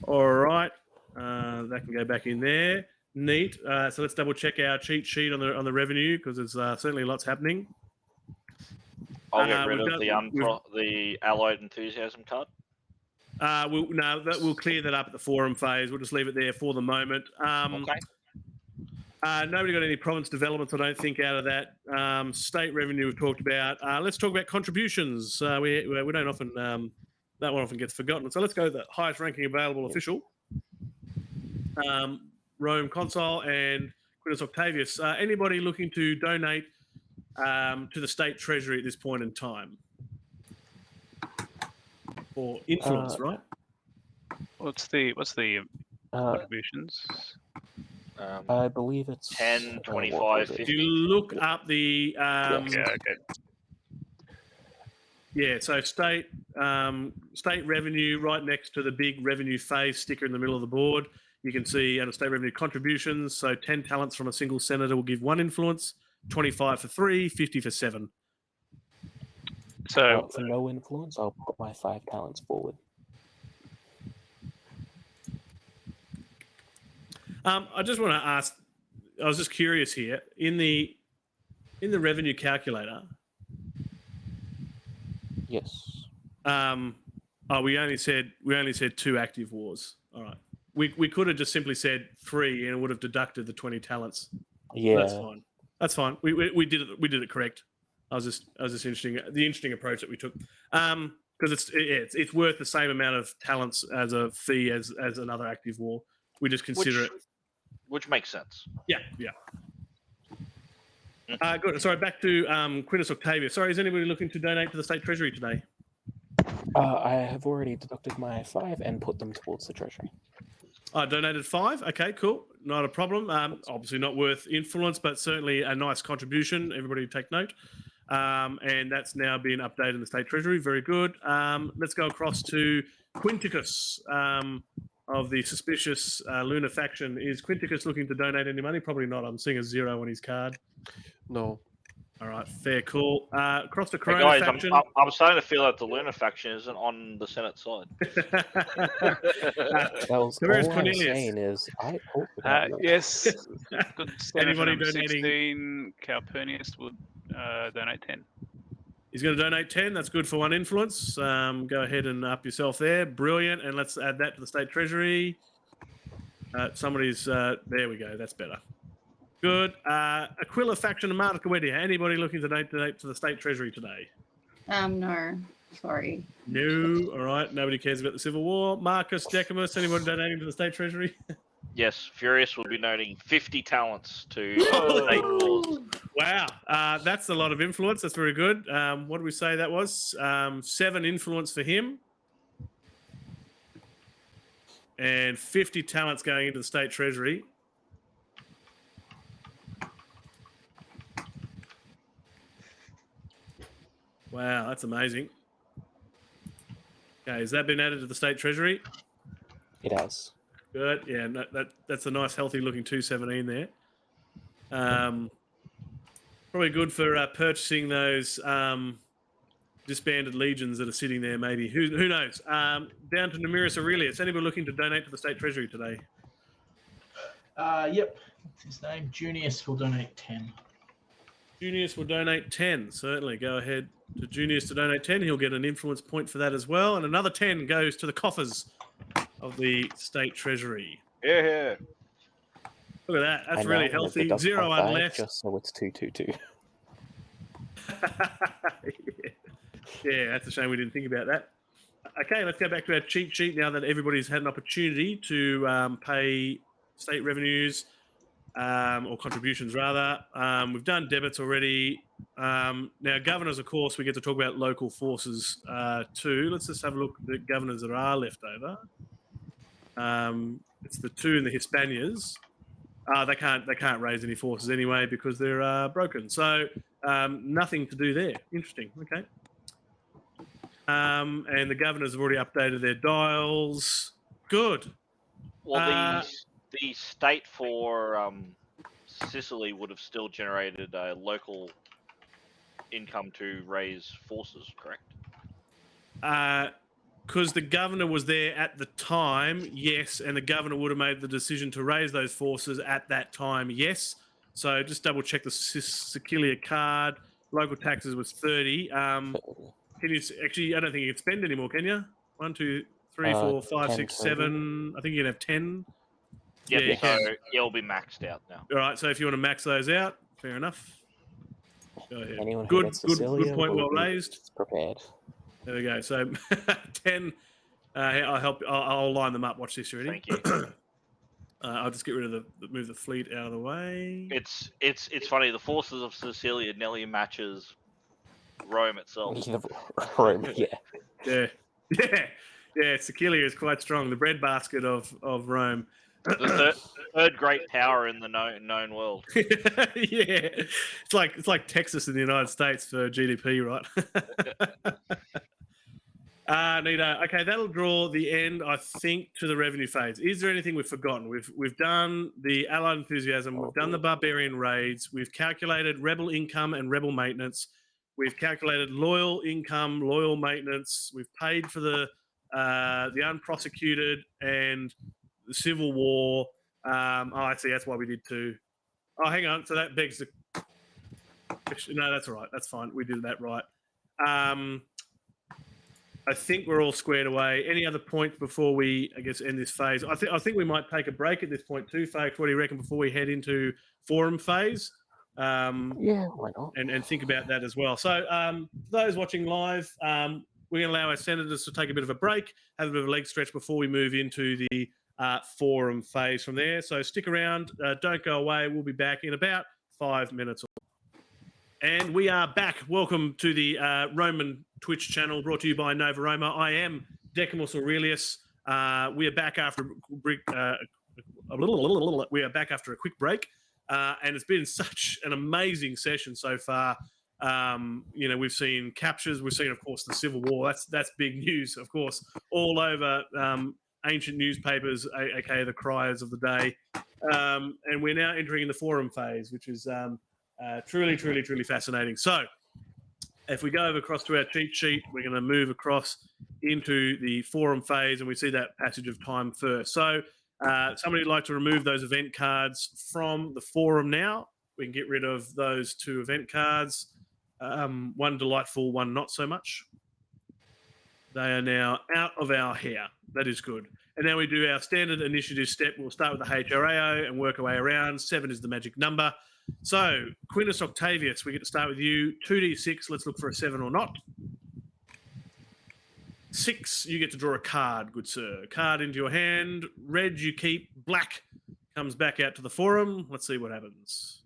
All right, that can go back in there. Neat. So let's double check our cheat sheet on the revenue because there's certainly lots happening. I'll get rid we've of got- the Allied Enthusiasm card. We'll clear that up at the forum phase. We'll just leave it there for the moment. Okay. Nobody got any province developments, I don't think, out of that. State revenue we've talked about. Let's talk about contributions. We don't often that one often gets forgotten. So let's go to the highest ranking available official. Rome Consul and Quintus Octavius. Anybody looking to donate to the state treasury at this point in time? Or influence, right? What's the contributions? I believe it's 10, 25, what was it? 50. If you look up the Yeah, okay. yeah, so state revenue right next to the big revenue phase sticker in the middle of the board. You can see under state revenue contributions. So 10 talents from a single senator will give 1 influence, 25 for 3, 50 for 7. So For no influence, I'll put my 5 talents forward. I just want to ask. I was just curious here in the revenue calculator. Yes. We only said 2 active wars. All right. We could have just simply said 3 and it would have deducted the 20 talents. Yeah. That's fine. That's fine. We did it correct. I was just interesting. The interesting approach that we took, because it's worth the same amount of talents as a fee as another active war. We just consider it. Which makes sense. Yeah. Good. Sorry, back to Quintus Octavius. Sorry, is anybody looking to donate to the state treasury today? I have already deducted my 5 and put them towards the treasury. I donated 5. Okay, cool. Not a problem. Obviously not worth influence, but certainly a nice contribution. Everybody take note. And that's now been updated in the state treasury. Very good. Let's go across to Quinticus of the suspicious Lunar faction. Is Quinticus looking to donate any money? Probably not. I'm seeing a 0 on his card. No. All right, fair call. Across to Hey Corona guys, faction. I'm starting to feel that the Lunar faction isn't on the Senate side. That was Where's all I'm Cornelius? saying is I hope about it. yes. Good Anybody Senator donating? 16, Calpurnius would donate 10. He's going to donate 10. That's good for 1 influence. Go ahead and up yourself there. Brilliant. And let's add that to the state treasury. Somebody's there we go. That's better. Good. Aquila faction and Marta Wedia. Anybody looking to donate to the state treasury today? No, sorry. No. All right. Nobody cares about the Civil War. Marcus Decimus. Anybody donating to the state treasury? Yes, Furious will be donating 50 talents to state wars. Wow. That's a lot of influence. That's very good. What did we say that was? 7 influence for him. And 50 talents going into the state treasury. Wow, that's amazing. Okay, has that been added to the state treasury? It has. Good. Yeah, no, that's a nice, healthy-looking 217 there. Probably good for purchasing those disbanded legions that are sitting there. Maybe who knows? Down to Numerus Aurelius. Anybody looking to donate to the state treasury today? Yep. What's his name? Junius will donate 10. Junius will donate 10. Certainly. Go ahead to Junius to donate 10. He'll get an influence point for that as well. And another 10 goes to the coffers of the State Treasury. Yeah. Look at that. That's I really now wanna healthy. deduct 0 0.5 unless. just so it's 222. Yeah, that's a shame we didn't think about that. Okay, let's go back to our cheat sheet now that everybody's had an opportunity to pay state revenues or contributions, rather. We've done debits already. Now, governors, of course, we get to talk about local forces too. Let's just have a look at the governors that are left over. It's the 2 in the Hispanias. They can't raise any forces anyway because they're broken. So nothing to do there. Interesting. Okay. And the governors have already updated their dials. Good. Well, the state for Sicily would have still generated a local income to raise forces, correct? Because the governor was there at the time, yes, and the governor would have made the decision to raise those forces at that time, yes. So just double check the Sicilia card. Local taxes was 30. Can you actually? I don't think you can spend anymore, can you? 1, 2, 3, 4, 5, 6, 7. I think you can have 10. Yep, Yeah, you so can. it'll be maxed out now. All right. So if you want to max those out, fair enough. Go ahead. Anyone who Good, gets good Sicilia point. will Well be raised. prepared. There we go. So 10. I'll help. I'll line them up. Watch this, you ready? Thank you. I'll just get rid of move the fleet out of the way. It's funny. The forces of Sicilia nearly matches Rome itself. Rome, yeah. Yeah. Sicilia is quite strong. The breadbasket of Rome. The third great power in the known world. Yeah, it's like Texas in the United States for GDP, right? Neato. Okay, that'll draw the end, I think, to the revenue phase. Is there anything we've forgotten? We've done the Allied enthusiasm. We've done the barbarian raids. We've calculated rebel income and rebel maintenance. We've calculated loyal income, loyal maintenance. We've paid for the unprosecuted and the Civil War. I see. That's why we did 2. Oh, hang on. So that begs the question. No, that's all right. That's fine. We did that right. I think we're all squared away. Any other points before we, I guess, end this phase? I think we might take a break at this point too, folks. What do you reckon before we head into forum phase? Yeah, why not? And think about that as well. So for those watching live, we're going to allow our senators to take a bit of a break, have a bit of a leg stretch before we move into the forum phase from there. So stick around. Don't go away. We'll be back in about 5 minutes. And we are back. Welcome to the Roman Twitch channel brought to you by Nova Roma. I am Decimus Aurelius. We are back after a quick break. And it's been such an amazing session so far. We've seen captures. We've seen, of course, the Civil War. That's big news, of course, all over ancient newspapers, aka the criers of the day. And we're now entering in the forum phase, which is truly fascinating. So if we go over across to our cheat sheet, we're going to move across into the forum phase, and we see that passage of time first. So somebody would like to remove those event cards from the forum now. We can get rid of those 2 event cards. One delightful, one not so much. They are now out of our hair. That is good. And now we do our standard initiative step. We'll start with the HRAO and work our way around. 7 is the magic number. So, Quintus Octavius, we get to start with you. 2d6, let's look for a 7 or not. 6, you get to draw a card, good sir. Card into your hand. Red, you keep. Black comes back out to the forum. Let's see what happens.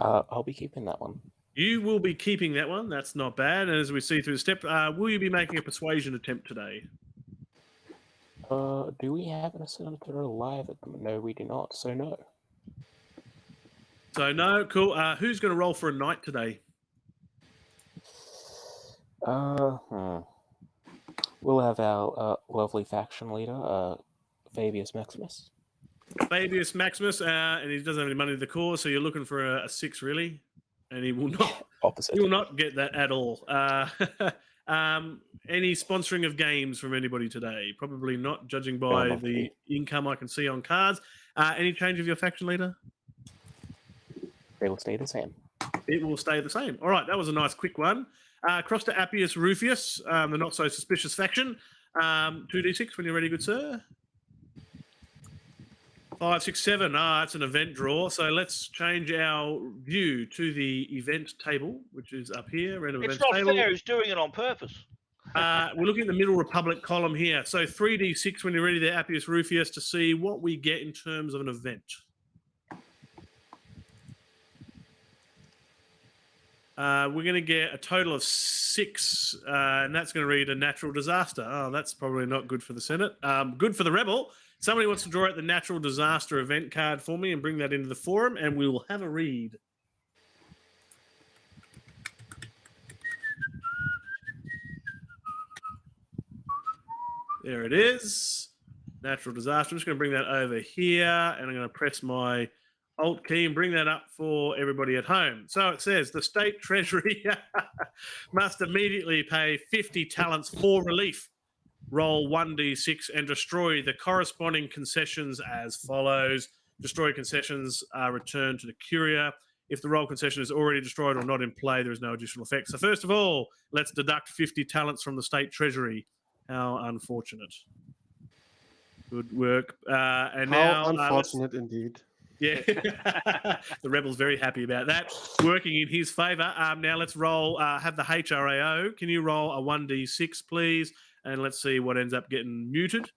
I'll be keeping that one. You will be keeping that one. That's not bad. And as we see through the step, will you be making a persuasion attempt today? Do we have a senator alive at the moment? No, we do not. So no. So no, cool. Who's going to roll for a knight today? We'll have our lovely faction leader, Fabius Maximus. Fabius Maximus, and he doesn't have any money to the cause, so you're looking for a 6, really, and he will not. Opposite. He will not get that at all. Any sponsoring of games from anybody today? Probably not, judging by the income I can see on cards. Any change of your faction leader? They will stay the same. It will stay the same. All right, that was a nice quick one. Across to Appius Rufius, the not so suspicious faction. 2d6 when you're ready, good sir. 5, 6, 7. That's an event draw. So let's change our view to the event table, which is up here. Random It's events not table. fair. He's doing it on purpose. We're looking at the Middle Republic column here. So 3d6 when you're ready there, Appius Rufius, to see what we get in terms of an event. We're going to get a total of 6, and that's going to read a natural disaster. Oh, that's probably not good for the Senate. Good for the Rebel. Somebody wants to draw out the natural disaster event card for me and bring that into the forum, and we will have a read. There it is. Natural disaster. I'm just going to bring that over here, and I'm going to press my Alt key and bring that up for everybody at home. So it says the state treasury must immediately pay 50 talents for relief. Roll 1d6 and destroy the corresponding concessions as follows. Destroy concessions are returned to the courier. If the roll concession is already destroyed or not in play, there is no additional effect. So first of all, let's deduct 50 talents from the state treasury. How unfortunate. Good work. And How now, unfortunate indeed. Yeah, the Rebel's very happy about that. Working in his favour. Now let's roll, have the HRAO. Can you roll a 1d6, please? And let's see what ends up getting muted.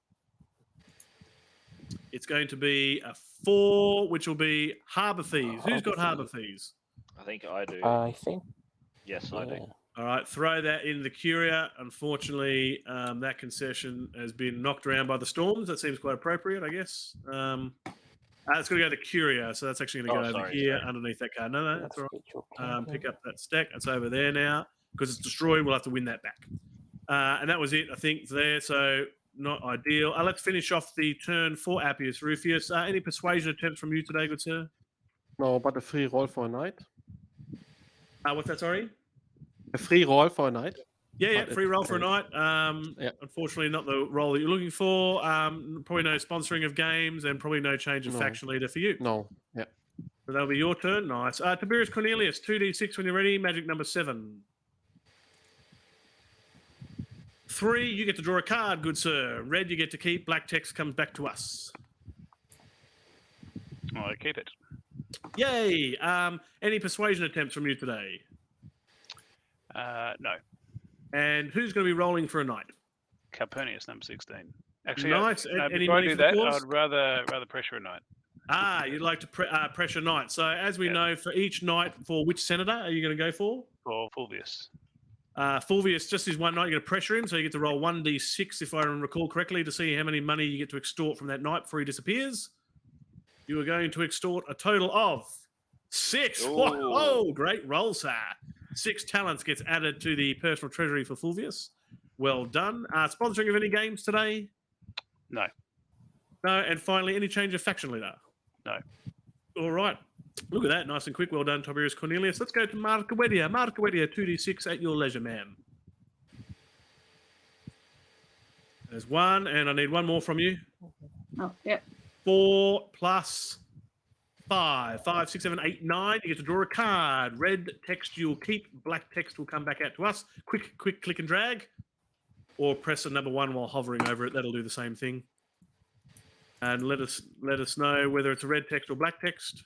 It's going to be a 4, which will be Harbour Thieves. Who's got Harbour Thieves? I think I do. I think. Yes, I do. All right, throw that in the courier. Unfortunately, that concession has been knocked around by the storms. That seems quite appropriate, I guess. It's going to go to the courier, so that's actually going to go over here underneath that card. No, that's all right. Pick up that stack. That's over there now. Because it's destroyed, we'll have to win that back. And that was it, I think, there. So not ideal. Let's finish off the turn for Appius Rufius. Any persuasion attempts from you today, good sir? No, but a free roll for a night. What's that, sorry? A free roll for a night. Yeah, free roll for a night. Yeah. Unfortunately, not the role that you're looking for. Probably no sponsoring of games and probably no change of faction leader for you. No, yeah. So that'll be your turn. Nice. Tiberius Cornelius, 2d6 when you're ready. Magic number 7. 3, you get to draw a card, good sir. Red, you get to keep. Black text comes back to us. I keep it. Yay. Any persuasion attempts from you today? No. And who's going to be rolling for a night? Calpurnius, number 16. Actually, nice. Any before I money do for the that, cause? I'd rather pressure a knight. You'd like to pressure knight. So as we know, for each knight, for which senator are you going to go for? For Fulvius. Fulvius, just his one knight, you're going to pressure him, so you get to roll 1d6, if I recall correctly, to see how many money you get to extort from that knight before he disappears. You are going to extort a total of 6. Whoa, great roll, sir. 6 talents gets added to the personal treasury for Fulvius. Well done. Sponsoring of any games today? No. No. And finally, any change of faction leader? No. All right. Look at that. Nice and quick. Well done, Tiberius Cornelius. Let's go to Markawedia. Markawedia, 2d6 at your leisure, ma'am. There's 1, and I need 1 more from you. Oh, yep. 4 plus 5. 5, 6, 7, 8, 9. You get to draw a card. Red text you'll keep. Black text will come back out to us. Quick click and drag. Or press a number 1 while hovering over it. That'll do the same thing. And let us know whether it's a red text or black text.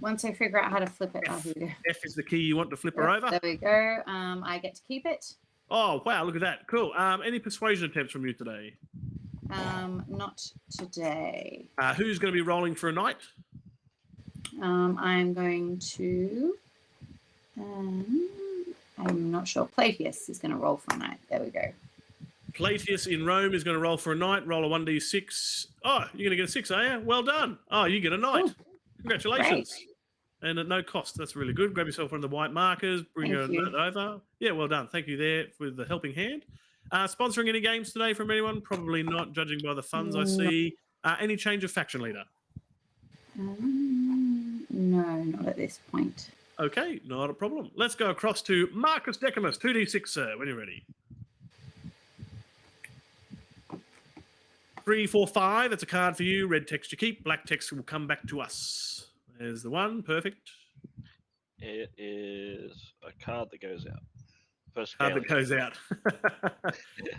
Once I figure out how to flip it, here we go. F is the key you want to flip her over. There we go. I get to keep it. Oh, wow, look at that. Cool. Any persuasion attempts from you today? Not today. Who's going to be rolling for a night? I'm going to... I'm not sure. Plateus is going to roll for a night. There we go. Plateus in Rome is going to roll for a night. Roll a 1d6. Oh, you're going to get a 6, are you? Well done. Oh, you get a night. Ooh, congratulations. great. And at no cost. That's really good. Grab yourself one of the white markers. Bring Thank it you. over. Yeah, well done. Thank you there for the helping hand. Sponsoring any games today from anyone? Probably not, judging by the funds I see. Any change of faction leader? No, not at this point. Okay, not a problem. Let's go across to Marcus Decimus, 2d6, sir, when you're ready. 3, 4, 5. That's a card for you. Red text you keep. Black text will come back to us. There's the one. Perfect. It is a card that goes out. First Card that Gallic. goes out.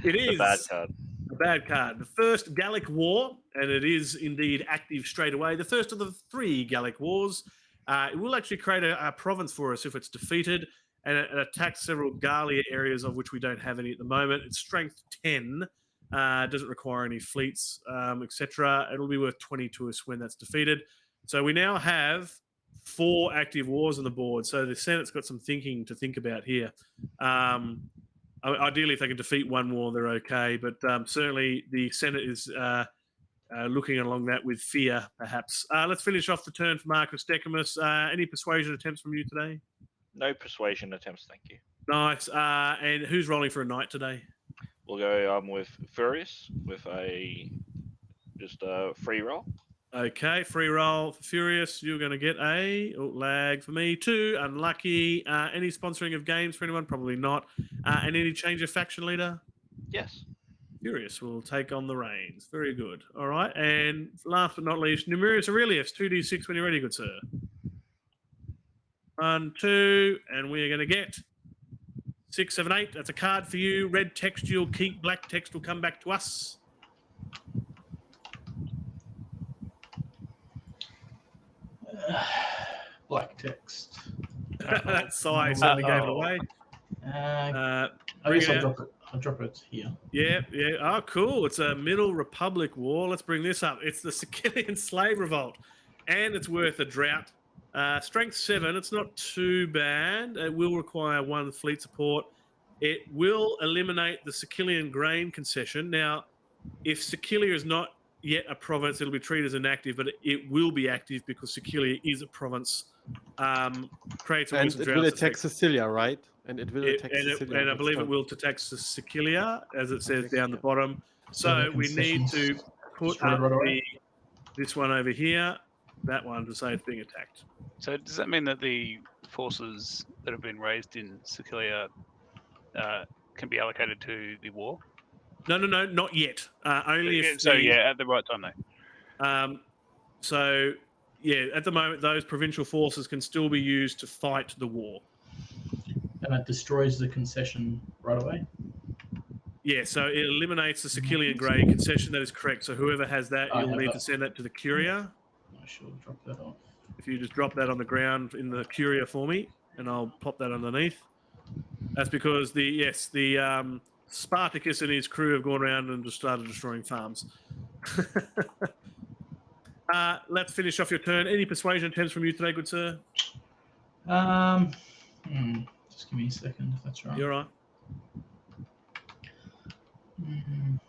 It is The bad card. a bad card. The first Gallic War, and it is indeed active straight away. The first of the 3 Gallic Wars. It will actually create a province for us if it's defeated, and it attacks several Gallia areas of which we don't have any at the moment. It's strength 10. Doesn't require any fleets, etc. It'll be worth 20 to us when that's defeated. So we now have 4 active wars on the board. So the Senate's got some thinking to think about here. Ideally, if they can defeat 1 war, they're okay. But certainly the Senate is looking along that with fear, perhaps. Let's finish off the turn for Marcus Decimus. Any persuasion attempts from you today? No persuasion attempts, thank you. Nice. And who's rolling for a knight today? We'll go with Furious with just a free roll. Okay, free roll for Furious. You're going to get a lag for me. 2, unlucky. Any sponsoring of games for anyone? Probably not. And any change of faction leader? Yes. Furious will take on the reins. Very good. All right. And last but not least, Numerius Aurelius, 2d6 when you're ready, good sir. 1, 2, and we're going to get 6, 7, 8. That's a card for you. Red text you'll keep. Black text will come back to us. Black text. That sigh certainly gave it away. I guess I'll drop it. I'll drop it here. Yeah. Oh, cool. It's a Middle Republic war. Let's bring this up. It's the Sicilian Slave Revolt, and it's worth a drought. Strength 7. It's not too bad. It will require 1 fleet support. It will eliminate the Sicilian grain concession. Now, if Sicilia is not yet a province, it'll be treated as inactive, but it will be active because Sicilia is a province. Creates a And recent it drought will effect. attack Sicilia, right? And it will attack Sicilia. And I believe it That's will attack Sicilia, as it says Okay, down the yeah. bottom. So we need to put Destroy it up right away. this one over here, that one to say it's being attacked. So does that mean that the forces that have been raised in Sicilia can be allocated to the war? No, not yet. Only if So yeah, at the right time though. So yeah, at the moment, those provincial forces can still be used to fight the war. And it destroys the concession right away. Yeah, so it eliminates the Sicilian grain concession. That is correct. So whoever has that, I you'll have need that. to send that to the Curia. I should drop that off. If you just drop that on the ground in the Curia for me, and I'll pop that underneath. That's because the Spartacus and his crew have gone around and just started destroying farms. Let's finish off your turn. Any persuasion attempts from you today, good sir? Just give me a second, if that's right. You're right. Mhm.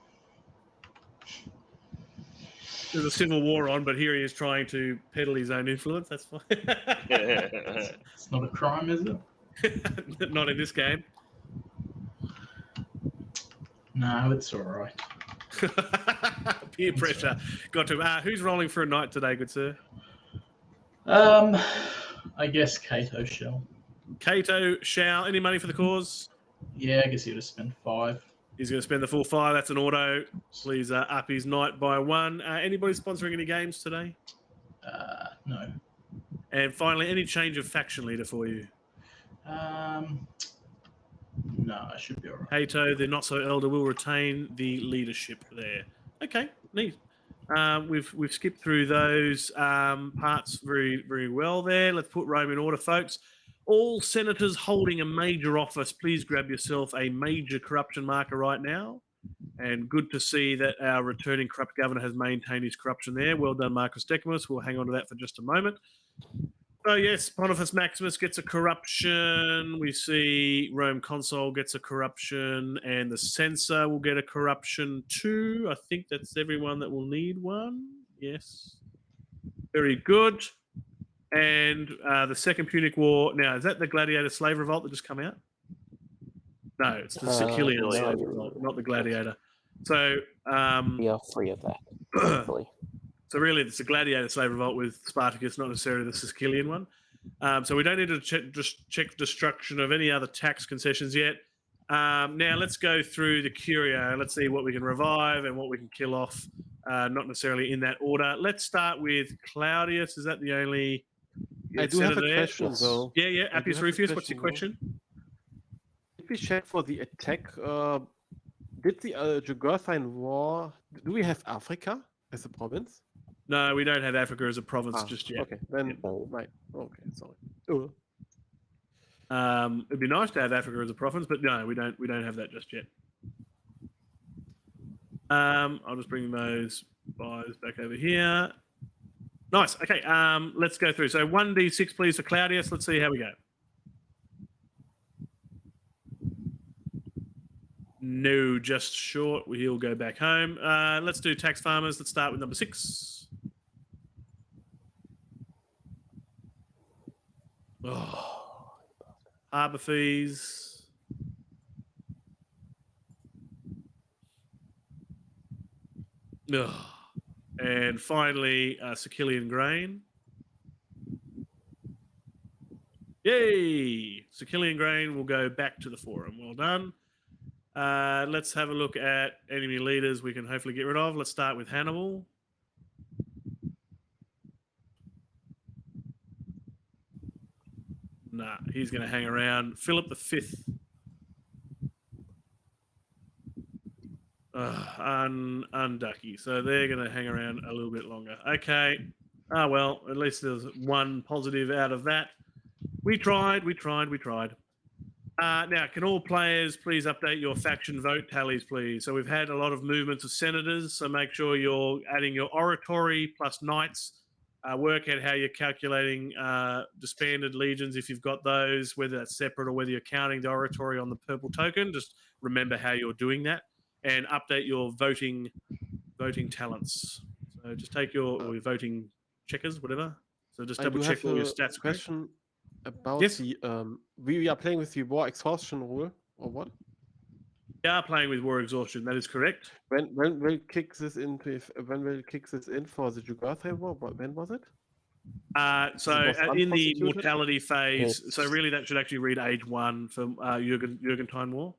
There's a civil war on, but here he is trying to peddle his own influence. That's fine. It's not a crime, is it? Not in this game. No, it's all right. Peer pressure. Got to. Who's rolling for a night today, good sir? I guess Kato shall. Kato shall. Any money for the cause? Yeah, I guess he'll just spend 5. He's going to spend the full 5. That's an auto. Please up his knight by 1. Anybody sponsoring any games today? No. And finally, any change of faction leader for you? No, I should be all right. Kato, the not so elder, will retain the leadership there. Okay, neat. We've skipped through those parts very, very well there. Let's put Rome in order, folks. All senators holding a major office, please grab yourself a major corruption marker right now. And good to see that our returning corrupt governor has maintained his corruption there. Well done, Marcus Decimus. We'll hang on to that for just a moment. So yes, Pontifex Maximus gets a corruption. We see Rome Consul gets a corruption, and the censor will get a corruption too. I think that's everyone that will need one. Yes. Very good. And the Second Punic War. Now, is that the Gladiator Slave Revolt that just come out? No, it's the Sicilian no. Slave Revolt, not the Gladiator. So We are free of that, hopefully. So really, it's a Gladiator Slave Revolt with Spartacus, not necessarily the Sicilian one. So we don't need to just check destruction of any other tax concessions yet. Now let's go through the curio. Let's see what we can revive and what we can kill off. Not necessarily in that order. Let's start with Claudius. Is that the only? I do have a senator there? question Yes. though. Yeah, yeah. I do Appius have a Rufius, what's your question, question? Did we check for the attack? Did the Jugurthine War? Do we have Africa as a province? No, we don't have Africa as a province just yet. Okay, then right. Okay, sorry. It'd be nice to have Africa as a province, but no, we don't have that just yet. I'll just bring those buys back over here. Nice. Okay. Let's go through. So 1d6, please, for Claudius. Let's see how we go. No, just short. He'll go back home. Let's do tax farmers. Let's start with number 6. Oh. Harbour fees. Ugh. And finally, Sicilian grain. Yay! Sicilian grain will go back to the forum. Well done. Let's have a look at enemy leaders we can hopefully get rid of. Let's start with Hannibal. Nah, he's going to hang around. Philip V. Unducky. So they're going to hang around a little bit longer. Okay. Well, at least there's one positive out of that. We tried. Now, can all players please update your faction vote tallies, please? So we've had a lot of movements of senators, so make sure you're adding your oratory plus knights. Work out how you're calculating disbanded legions if you've got those, whether that's separate or whether you're counting the oratory on the purple token. Just remember how you're doing that, and update your voting talents. So just take your voting checkers, whatever. So just double check all your stats. Question about Yes? the we are playing with the war exhaustion rule or what? We are playing with war exhaustion. That is correct. When will kick this into when will kick this in for the Jugurthine War? When was it? So was in the unconstituted? mortality phase, Yes. so really that should actually read age 1 for Jurgentine War.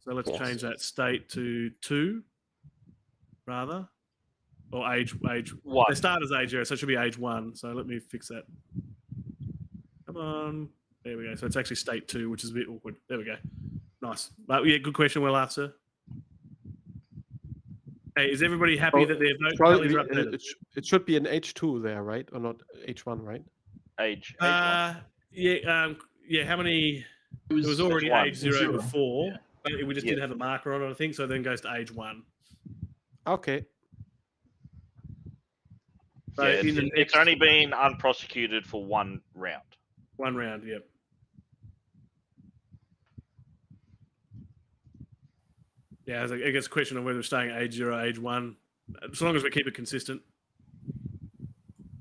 So let's Yes. change that state to 2, rather, or age. What? They start as age 0, so it should be age 1. So let me fix that. Come on, there we go. So it's actually state 2, which is a bit awkward. There we go. Nice. Yeah, good question. Well asked, sir. Hey, is everybody happy that their vote tallies are updated? It should be an H2 there, right? Or not H1, right? Age. Yeah. How many? It was already one. age 0 before, Yeah. but we just didn't have a marker on it, I think. So then it goes to age 1. Okay. So Yeah, in the it's next only been unprosecuted for 1 round. 1 round, yep. Yeah, I guess a question of whether we're staying at age 0, age 1, as long as we keep it consistent.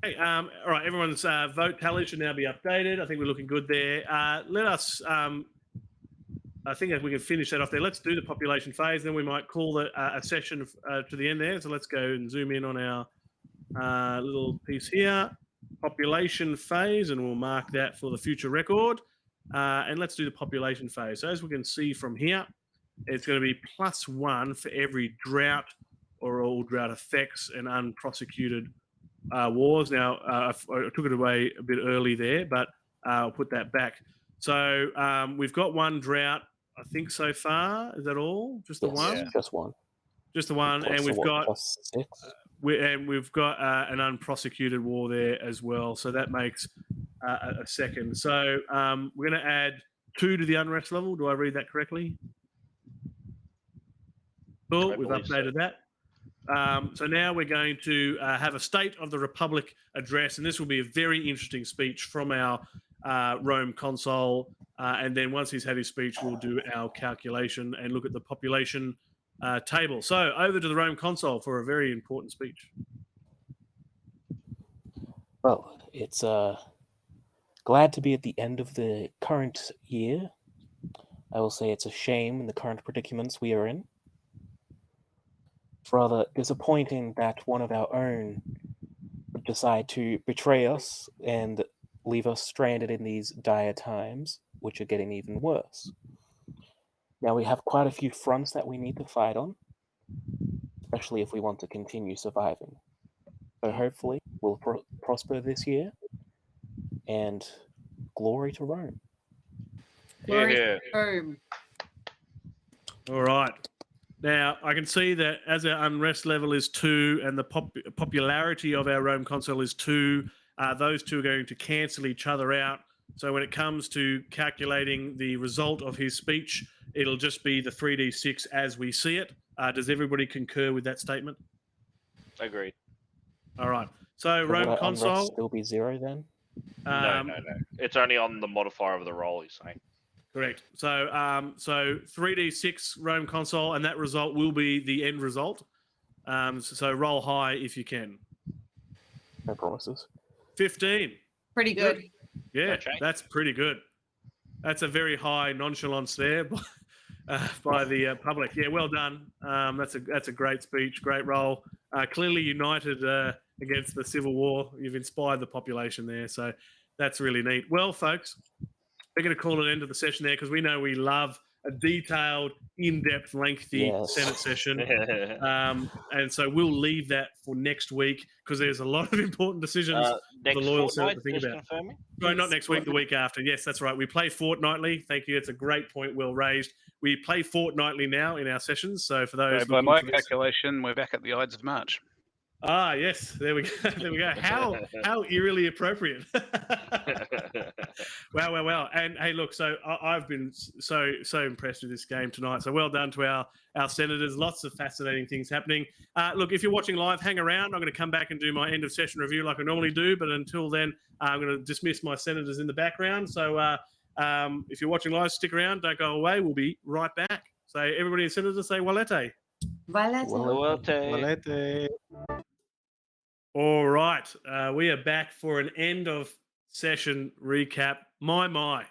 Okay, all right, everyone's vote tally should now be updated. I think we're looking good there. Let us, I think if we can finish that off there, let's do the population phase, then we might call a session to the end there. So let's go and zoom in on our little piece here. Population phase, and we'll mark that for the future record. And let's do the population phase. So as we can see from here, it's going to be +1 for every drought or all drought effects and unprosecuted wars. Now, I took it away a bit early there, but I'll put that back. So we've got 1 drought, I think, so far. Is that all? Just the Yes, one? Yeah. Just one. Just the one. Plus And we've what, got plus 6. we've got an unprosecuted war there as well. So that makes a second. So we're going to add 2 to the unrest level. Do I read that correctly? Cool. I We've believe so. updated that. So now we're going to have a State of the Republic address, and this will be a very interesting speech from our Rome consul. And then once he's had his speech, we'll do our calculation and look at the population table. So over to the Rome consul for a very important speech. Well, it's glad to be at the end of the current year. I will say it's a shame in the current predicaments we are in. It's rather disappointing that one of our own would decide to betray us and leave us stranded in these dire times, which are getting even worse. Now we have quite a few fronts that we need to fight on, especially if we want to continue surviving. So hopefully we'll prosper this year, and glory to Rome. Glory Yeah. to Rome. All right. Now, I can see that as our unrest level is 2 and the popularity of our Rome console is 2, those two are going to cancel each other out. So when it comes to calculating the result of his speech, it'll just be the 3d6 as we see it. Does everybody concur with that statement? Agreed. All right. So Would Rome our console. unrest still be 0 then? No. It's only on the modifier of the roll, he's saying. Correct. So, so 3d6 Rome console, and that result will be the end result. So roll high if you can. No promises. 15. Pretty good. Yeah, No change. that's pretty good. That's a very high nonchalance there by the public. Yeah, well done. That's a great speech, great role. Clearly united against the Civil War. You've inspired the population there, so that's really neat. Well, folks, we're going to call an end to the session there because we know we love a detailed, in-depth, lengthy Senate session. And so we'll leave that for next week because there's a lot of important decisions for Next the loyal Senate fortnight, to think just about. confirming? No, not next week, the week after. Yes, that's right. We play fortnightly. Thank you. It's a great point, well raised. We play fortnightly now in our sessions. So for those, By my calculation, we're back at the Ides of March. Ah, yes, there we go. There we go. How eerily appropriate. Wow. And hey, look, so I've been so impressed with this game tonight. So well done to our senators. Lots of fascinating things happening. Look, if you're watching live, hang around. I'm going to come back and do my end of session review like I normally do. But until then, I'm going to dismiss my senators in the background. So if you're watching live, stick around. Don't go away. We'll be right back. So everybody in senators say Valete. Valete. All right. We are back for an end of session recap. My.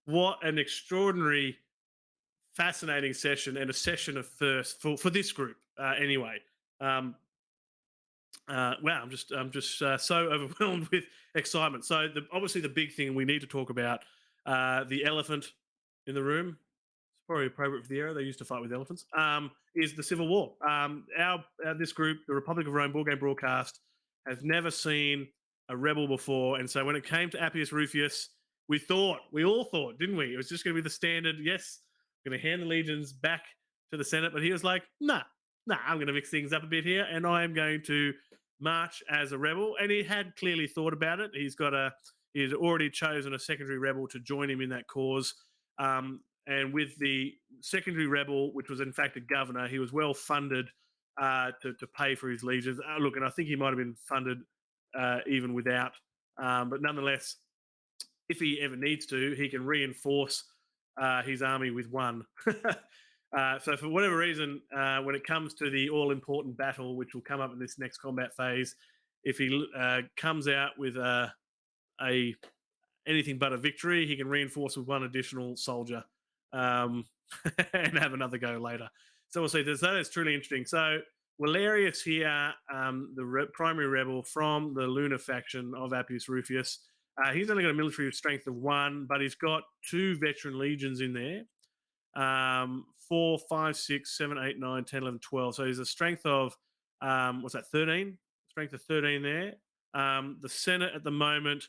What an extraordinary, fascinating session, and a session of first for this group. Anyway. Wow, I'm just so overwhelmed with excitement. So obviously the big thing we need to talk about, the elephant in the room, it's probably appropriate for the era, they used to fight with elephants, is the Civil War. This group, the Republic of Rome Board Game Broadcast, has never seen a rebel before. And so when it came to Appius Rufus, we all thought, didn't we? It was just going to be the standard, yes, I'm going to hand the legions back to the Senate. But he was like, nah, I'm going to mix things up a bit here, and I am going to march as a rebel. And he had clearly thought about it. He's already chosen a secondary rebel to join him in that cause. And with the secondary rebel, which was in fact a governor, he was well funded to pay for his legions. Look, and I think he might have been funded even without. But nonetheless, if he ever needs to, he can reinforce his army with one. So for whatever reason, when it comes to the all-important battle, which will come up in this next combat phase, if he comes out with anything but a victory, he can reinforce with one additional soldier and have another go later. So we'll see. That is truly interesting. So Valerius here, the primary rebel from the Lunar faction of Appius Rufus, he's only got a military strength of 1, but he's got 2 veteran legions in there. 4, 5, 6, 7, 8, 9, 10, 11, 12. So he's a strength of, 13? Strength of 13 there. The Senate at the moment,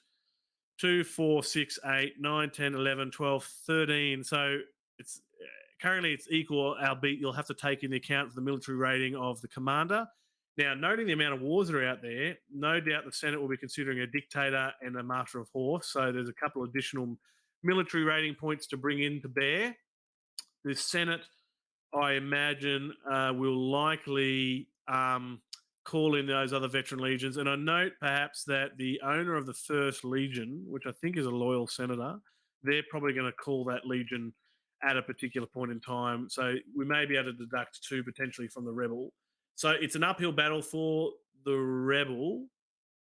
2, 4, 6, 8, 9, 10, 11, 12, 13. So it's currently it's equal, albeit you'll have to take into account the military rating of the commander. Now, noting the amount of wars that are out there, no doubt the Senate will be considering a dictator and a master of horse. So there's a couple of additional military rating points to bring in to bear. The Senate, I imagine, will likely call in those other veteran legions. And I note perhaps that the owner of the First Legion, which I think is a loyal senator, they're probably going to call that legion at a particular point in time. So we may be able to deduct 2 potentially from the rebel. So it's an uphill battle for the rebel,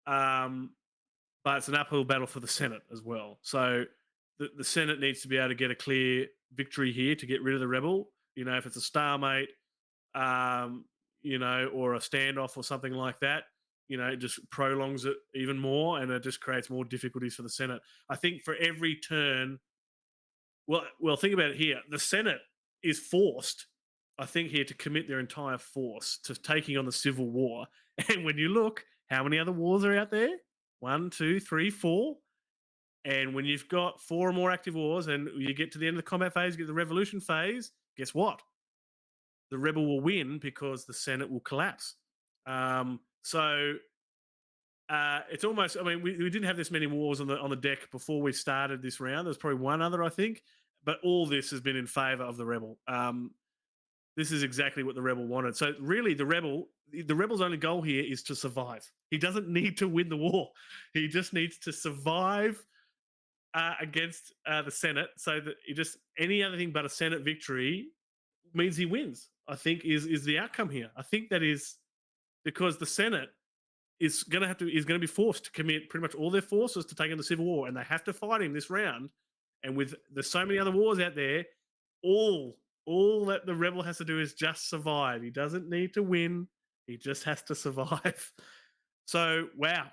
but it's an uphill battle for the Senate as well. So the Senate needs to be able to get a clear victory here to get rid of the rebel. If it's a stalemate, or a standoff or something like that, it just prolongs it even more, and it just creates more difficulties for the Senate. I think for every turn Well, think about it here. The Senate is forced, I think, here to commit their entire force to taking on the civil war. And when you look, how many other wars are out there? 1, 2, 3, 4. And when you've got 4 or more active wars and you get to the end of the combat phase, you get the revolution phase, guess what? The rebel will win because the Senate will collapse. So it's almost, I mean, we didn't have this many wars on the deck before we started this round. There's probably one other, I think, but all this has been in favor of the rebel. This is exactly what the rebel wanted. So really, the rebel's only goal here is to survive. He doesn't need to win the war. He just needs to survive against the Senate, so that any other thing but a Senate victory means he wins. I think is the outcome here. I think that is because the Senate is going to be forced to commit pretty much all their forces to take on the civil war, and they have to fight him this round. And with there's so many other wars out there, all that the rebel has to do is just survive. He doesn't need to win. He just has to survive. So wow,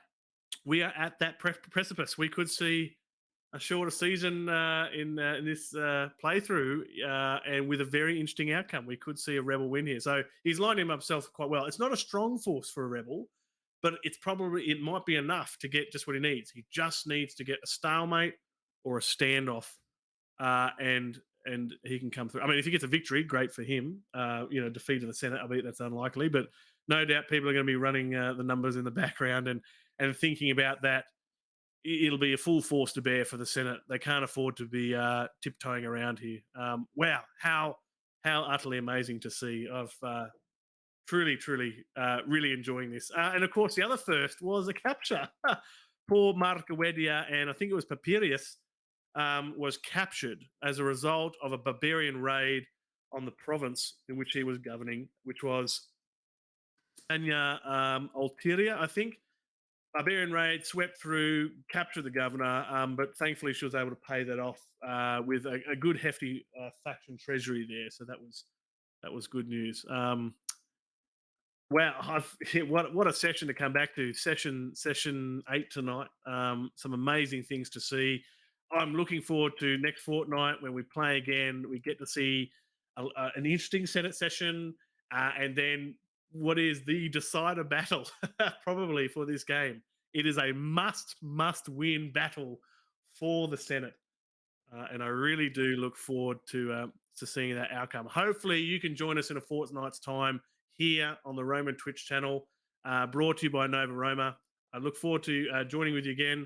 we are at that precipice. We could see a shorter season in this playthrough, and with a very interesting outcome. We could see a rebel win here. So he's lined himself quite well. It's not a strong force for a rebel, but it might be enough to get just what he needs. He just needs to get a stalemate or a standoff, and he can come through. I mean, if he gets a victory, great for him. Defeat of the Senate, I bet that's unlikely, but no doubt people are going to be running the numbers in the background and thinking about that. It'll be a full force to bear for the Senate. They can't afford to be tiptoeing around here. Wow, how utterly amazing to see. I've truly really enjoying this. And of course, the other first was a capture. Poor Marcawedia, and I think it was Papirius, was captured as a result of a barbarian raid on the province in which he was governing, which was Spania Ulteria, I think. Barbarian raid, swept through, captured the governor, but thankfully she was able to pay that off with a good hefty faction treasury there. So that was good news. Wow, what a session to come back to. Session 8 tonight. Some amazing things to see. I'm looking forward to next fortnight when we play again. We get to see an interesting Senate session, and then what is the decider battle probably for this game. It is a must win battle for the Senate, and I really do look forward to seeing that outcome. Hopefully, you can join us in a fortnight's time here on the Roman Twitch channel, brought to you by Nova Roma. I look forward to joining with you again.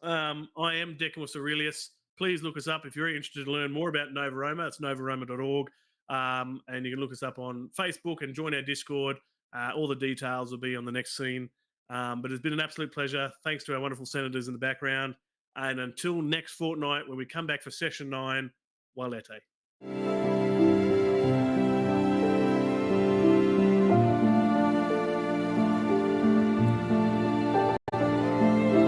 I am Decimus Aurelius. Please look us up if you're interested to learn more about Nova Roma. It's novaroma.org. And you can look us up on Facebook and join our Discord. All the details will be on the next scene. But it's been an absolute pleasure. Thanks to our wonderful senators in the background. And until next fortnight, when we come back for session 9, Walete.